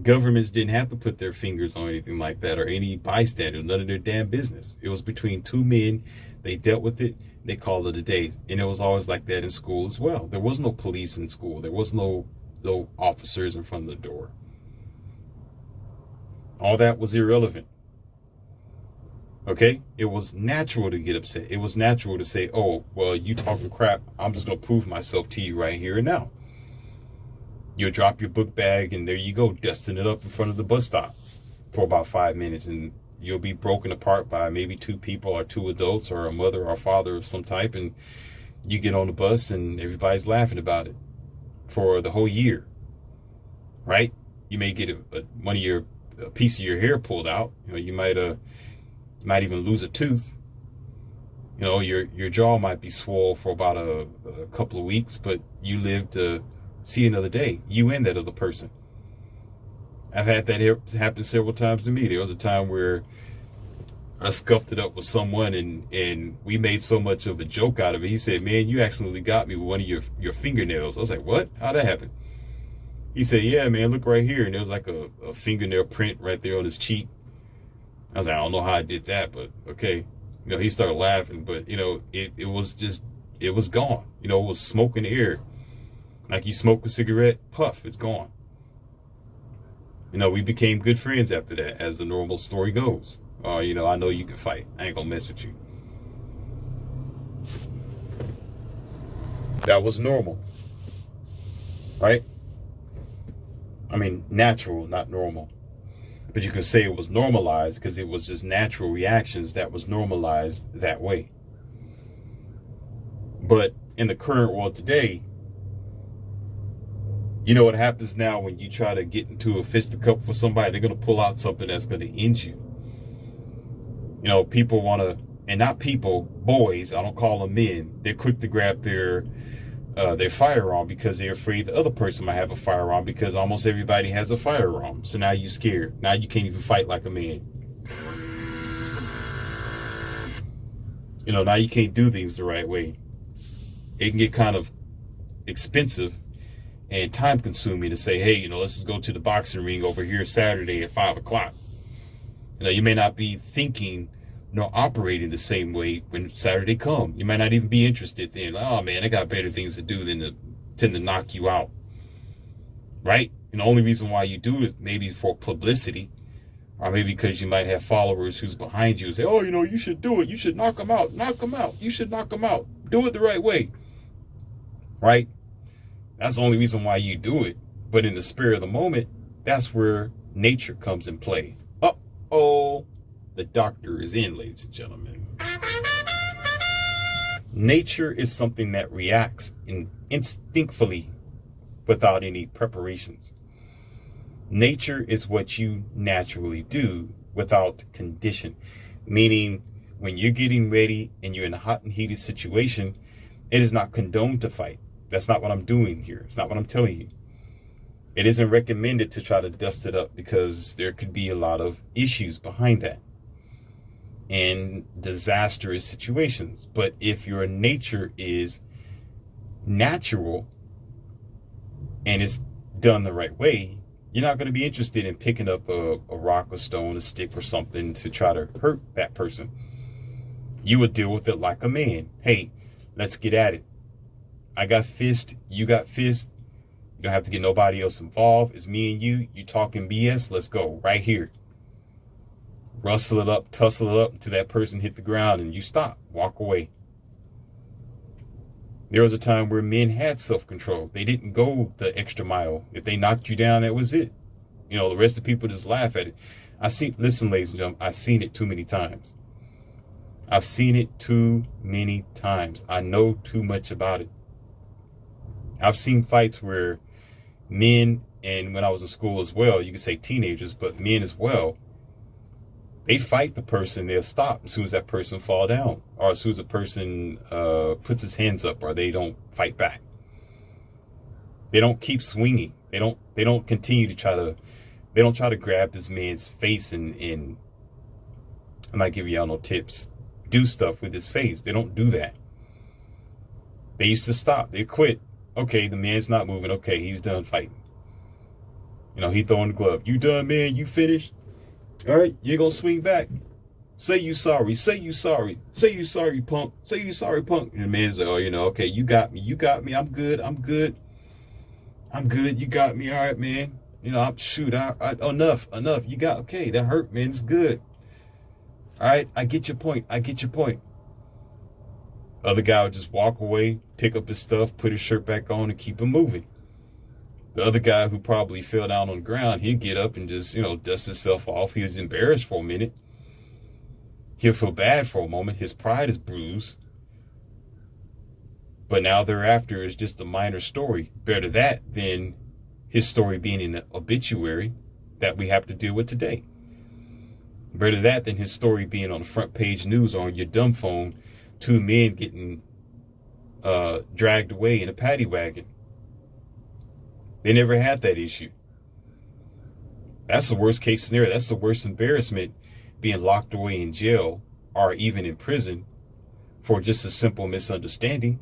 Governments didn't have to put their fingers on anything like that, or any bystander, none of their damn business. It was between two men. They dealt with it. They called it a day. And it was always like that in school as well. There was no police in school. There was no officers in front of the door. All that was irrelevant. Okay? It was natural to get upset. It was natural to say, oh, well, you talking crap. I'm just going to prove myself to you right here and now. You'll drop your book bag and there you go, dusting it up in front of the bus stop for about 5 minutes, and you'll be broken apart by maybe two people or two adults or a mother or a father of some type, and you get on the bus and everybody's laughing about it for the whole year, right? You may get a piece of your hair pulled out. You might even lose a tooth. Your jaw might be swole for about a couple of weeks, but you live to see another day, you and that other person. I've had that happen several times to me. There was a time where I scuffed it up with someone and we made so much of a joke out of it. He said, man, you accidentally got me with one of your fingernails. I was like, what? How'd that happen? He said, yeah, man, look right here. And there was like a fingernail print right there on his cheek. I was like, I don't know how I did that, but okay. He started laughing, but it was gone. It was smoke in the air. Like you smoke a cigarette, puff, it's gone. We became good friends after that, as the normal story goes. I know you can fight. I ain't gonna mess with you. That was normal. Right? I mean, natural, not normal. But you can say it was normalized because it was just natural reactions that was normalized that way. But in the current world today, you know what happens now when you try to get into a fisticuff with somebody? They're going to pull out something that's going to end you. People want to, and not people, boys, I don't call them men. They're quick to grab their firearm because they're afraid the other person might have a firearm, because almost everybody has a firearm. So now you're scared. Now you can't even fight like a man. Now you can't do things the right way. It can get kind of expensive and time consuming to say, hey, let's just go to the boxing ring over here Saturday at 5:00. You may not be thinking nor operating the same way when Saturday come. You might not even be interested then. Oh man, I got better things to do than to tend to knock you out. Right? And the only reason why you do it maybe for publicity, Or maybe because you might have followers who's behind you say, oh, you should do it. You should knock them out. Knock them out. You should knock them out. Do it the right way. Right? That's the only reason why you do it. But in the spirit of the moment, that's where nature comes in play. Uh-oh. The doctor is in, ladies and gentlemen. Nature is something that reacts instinctively without any preparations. Nature is what you naturally do without condition. Meaning, when you're getting ready and you're in a hot and heated situation, it is not condoned to fight. That's not what I'm doing here. It's not what I'm telling you. It isn't recommended to try to dust it up because there could be a lot of issues behind that and disastrous situations. But if your nature is natural and it's done the right way, you're not going to be interested in picking up a rock, a stone, a stick, or something to try to hurt that person. You would deal with it like a man. Hey, let's get at it. I got fist, you got fist. You don't have to get nobody else involved. It's me and you. You talking BS? Let's go right here. Rustle it up, tussle it up until that person hit the ground and you stop, walk away. There was a time where men had self-control. They didn't go the extra mile. If they knocked you down, that was it. The rest of the people just laugh at it. Listen, ladies and gentlemen, I've seen it too many times. I've seen it too many times. I know too much about it. I've seen fights where men, and when I was in school as well, you could say teenagers, but men as well, they fight the person, they'll stop as soon as that person fall down, or as soon as the person puts his hands up, or they don't fight back. They don't keep swinging. They don't continue to they don't try to grab this man's face and I'm not giving y'all no tips, do stuff with his face. They don't do that. They used to stop. They quit. Okay, the man's not moving. Okay, he's done fighting. He throwing the glove. You done, man? You finished? All right, you're going to swing back. Say you sorry. Say you sorry. Say you sorry, punk. Say you sorry, punk. And the man's like, oh, okay, you got me. You got me. I'm good. I'm good. I'm good. You got me. All right, man. Enough. You got, okay, that hurt, man. It's good. All right, I get your point. Other guy would just walk away, pick up his stuff, put his shirt back on, and keep him moving. The other guy who probably fell down on the ground, he'd get up and just, dust himself off. He was embarrassed for a minute. He'll feel bad for a moment. His pride is bruised. But now thereafter is just a minor story. Better that than his story being in an obituary that we have to deal with today. Better that than his story being on the front page news or on your dumb phone, 2 men getting dragged away in a paddy wagon. They never had that issue. That's the worst case scenario. That's the worst embarrassment, being locked away in jail or even in prison for just a simple misunderstanding.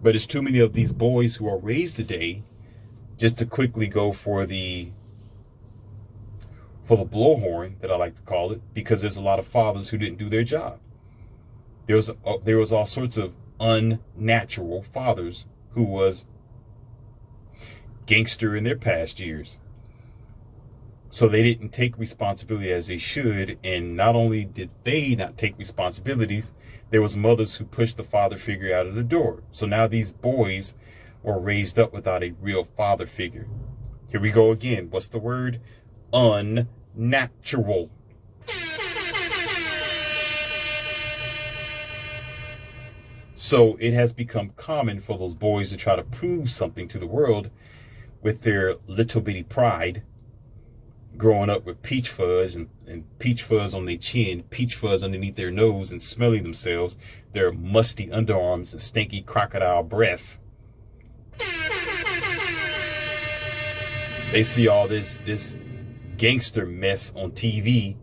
But it's too many of these boys who are raised today just to quickly go for the blowhorn, that I like to call it, because there's a lot of fathers who didn't do their job. There was all sorts of unnatural fathers who was gangster in their past years. So they didn't take responsibility as they should. And not only did they not take responsibilities, there was mothers who pushed the father figure out of the door. So now these boys were raised up without a real father figure. Here we go again. What's the word? Unnatural. So it has become common for those boys to try to prove something to the world with their little bitty pride, growing up with peach fuzz and peach fuzz on their chin, peach fuzz underneath their nose, and smelling themselves, their musty underarms and stinky crocodile breath. They see all this gangster mess on TV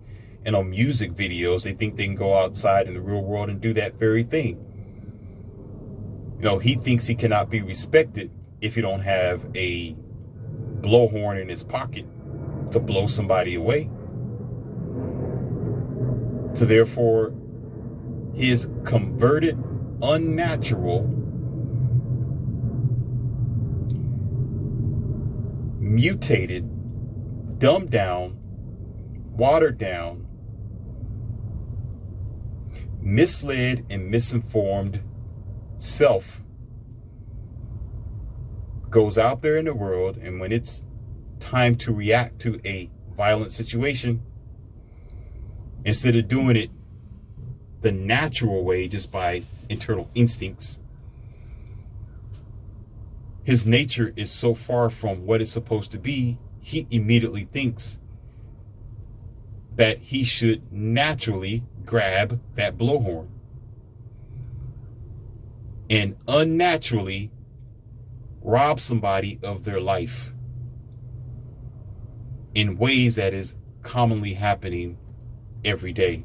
and on music videos. They think they can go outside in the real world and do that very thing. He thinks he cannot be respected if he don't have a blowhorn in his pocket to blow somebody away. So therefore, his converted, unnatural, mutated dumbed down, watered down, misled and misinformed self goes out there in the world, and when it's time to react to a violent situation, instead of doing it the natural way, just by internal instincts, his nature is so far from what it's supposed to be, he immediately thinks that he should naturally grab that blowhorn and unnaturally rob somebody of their life in ways that is commonly happening every day.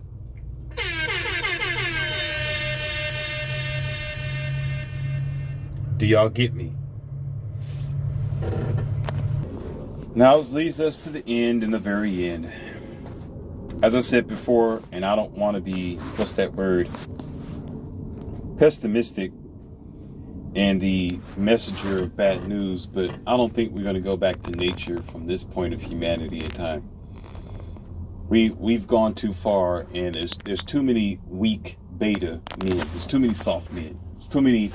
Do y'all get me? Now this leads us to the end, and the very end. As I said before, and I don't want to be, what's that word, pessimistic and the messenger of bad news, but I don't think we're going to go back to nature from this point of humanity in time. We've gone too far, and there's too many weak beta men. There's too many soft men. There's too many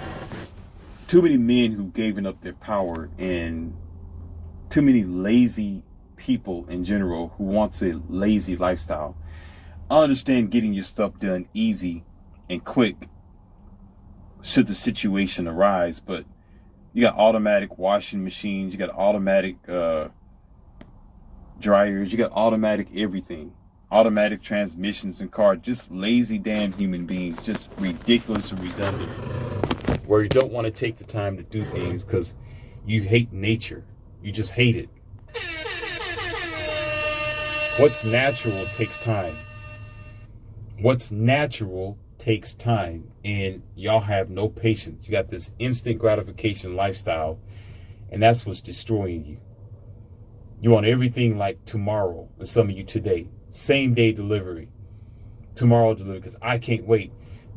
men who've given up their power, and too many lazy people in general who wants a lazy lifestyle. I understand getting your stuff done easy and quick should the situation arise, but you got automatic washing machines, you got automatic dryers, you got automatic everything, automatic transmissions and cars. Just lazy damn human beings, just ridiculous and redundant, where you don't want to take the time to do things because you hate nature. You just hate it. What's natural takes time. What's natural takes time, and y'all have no patience. You got this instant gratification lifestyle, and that's what's destroying you. You want everything like tomorrow, and some of you today. Same day delivery. Tomorrow delivery, because I can't wait.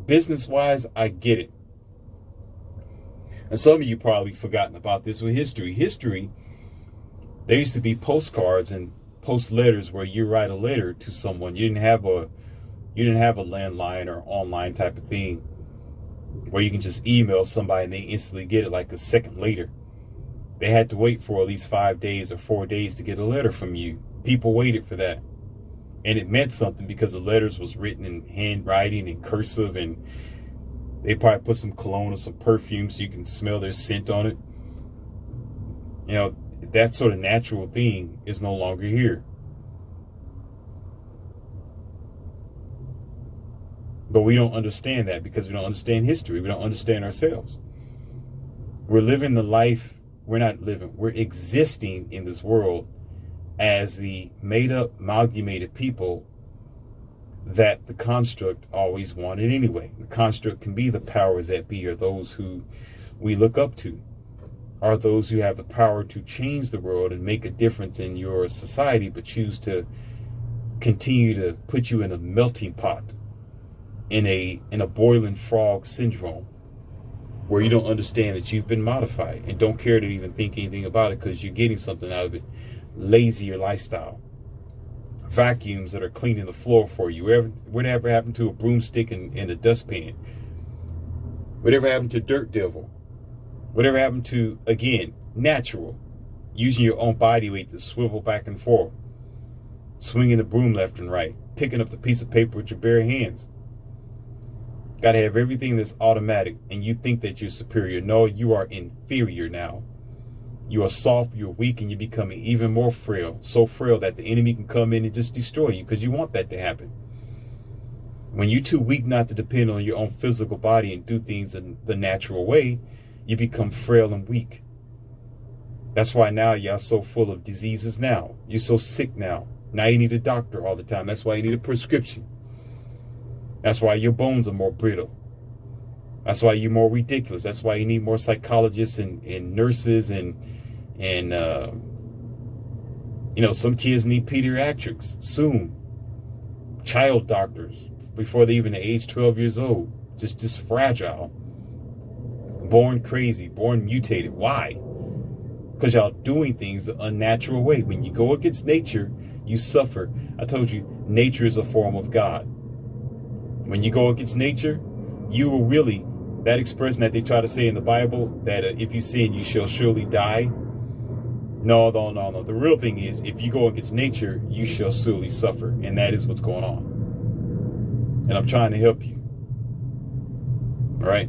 Business-wise, I get it. And some of you probably forgotten about this with history. History, there used to be postcards and post letters where you write a letter to someone. You didn't have a landline or online type of thing where you can just email somebody and they instantly get it like a second later. They had to wait for at least 5 days or 4 days to get a letter from you. People waited for that. And it meant something because the letters was written in handwriting and cursive, and they probably put some cologne or some perfume so you can smell their scent on it. You know, that sort of natural thing is no longer here. But we don't understand that because we don't understand history. We don't understand ourselves. We're living the life, we're not living, we're existing in this world as the made up, amalgamated people that the construct always wanted anyway. The construct can be the powers that be, or those who we look up to, are those who have the power to change the world and make a difference in your society, but choose to continue to put you in a melting pot, in a boiling frog syndrome, where you don't understand that you've been modified and don't care to even think anything about it because you're getting something out of it. Lazier lifestyle. Vacuums that are cleaning the floor for you. Whatever happened to a broomstick and a dustpan? Whatever happened to Dirt Devil? Whatever happened to, again, natural? Using your own body weight to swivel back and forth. Swinging the broom left and right. Picking up the piece of paper with your bare hands. Got to have everything that's automatic, and you think that you're superior. No, you are inferior now. You are soft, you're weak, and you're becoming even more frail. So frail that the enemy can come in and just destroy you because you want that to happen. When you're too weak not to depend on your own physical body and do things in the natural way, you become frail and weak. That's why now y'all so full of diseases now. You're so sick now. Now you need a doctor all the time. That's why you need a prescription. That's why your bones are more brittle. That's why you're more ridiculous. That's why you need more psychologists and nurses and some kids need pediatrics soon. Child doctors before they even age 12 years old. Just fragile. Born crazy, born mutated. Why? because y'all doing things the unnatural way. When you go against nature, you suffer. I told you, nature is a form of God. When you go against nature, you will really, that expression that they try to say in the Bible, that if you sin, you shall surely die. No. The real thing is, if you go against nature, you shall surely suffer. And that is what's going on. And I'm trying to help you. All right?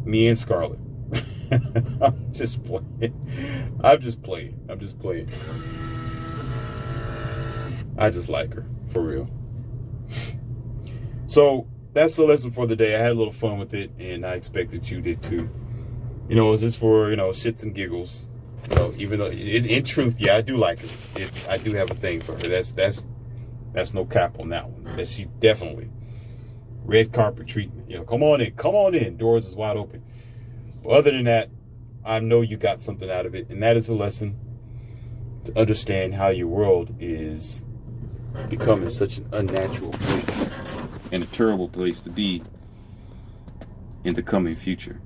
Me and Scarlett. I'm just playing. I just like her, for real. So that's the lesson for the day. I had a little fun with it, and I expect that you did too. You know, it's just for, shits and giggles. Even though in truth, yeah, I do like her. I do have a thing for her. That's no cap on that one. That she definitely red carpet treatment. Come on in. Doors is wide open. But other than that, I know you got something out of it, and that is a lesson to understand how your world is becoming such an unnatural place and a terrible place to be in the coming future.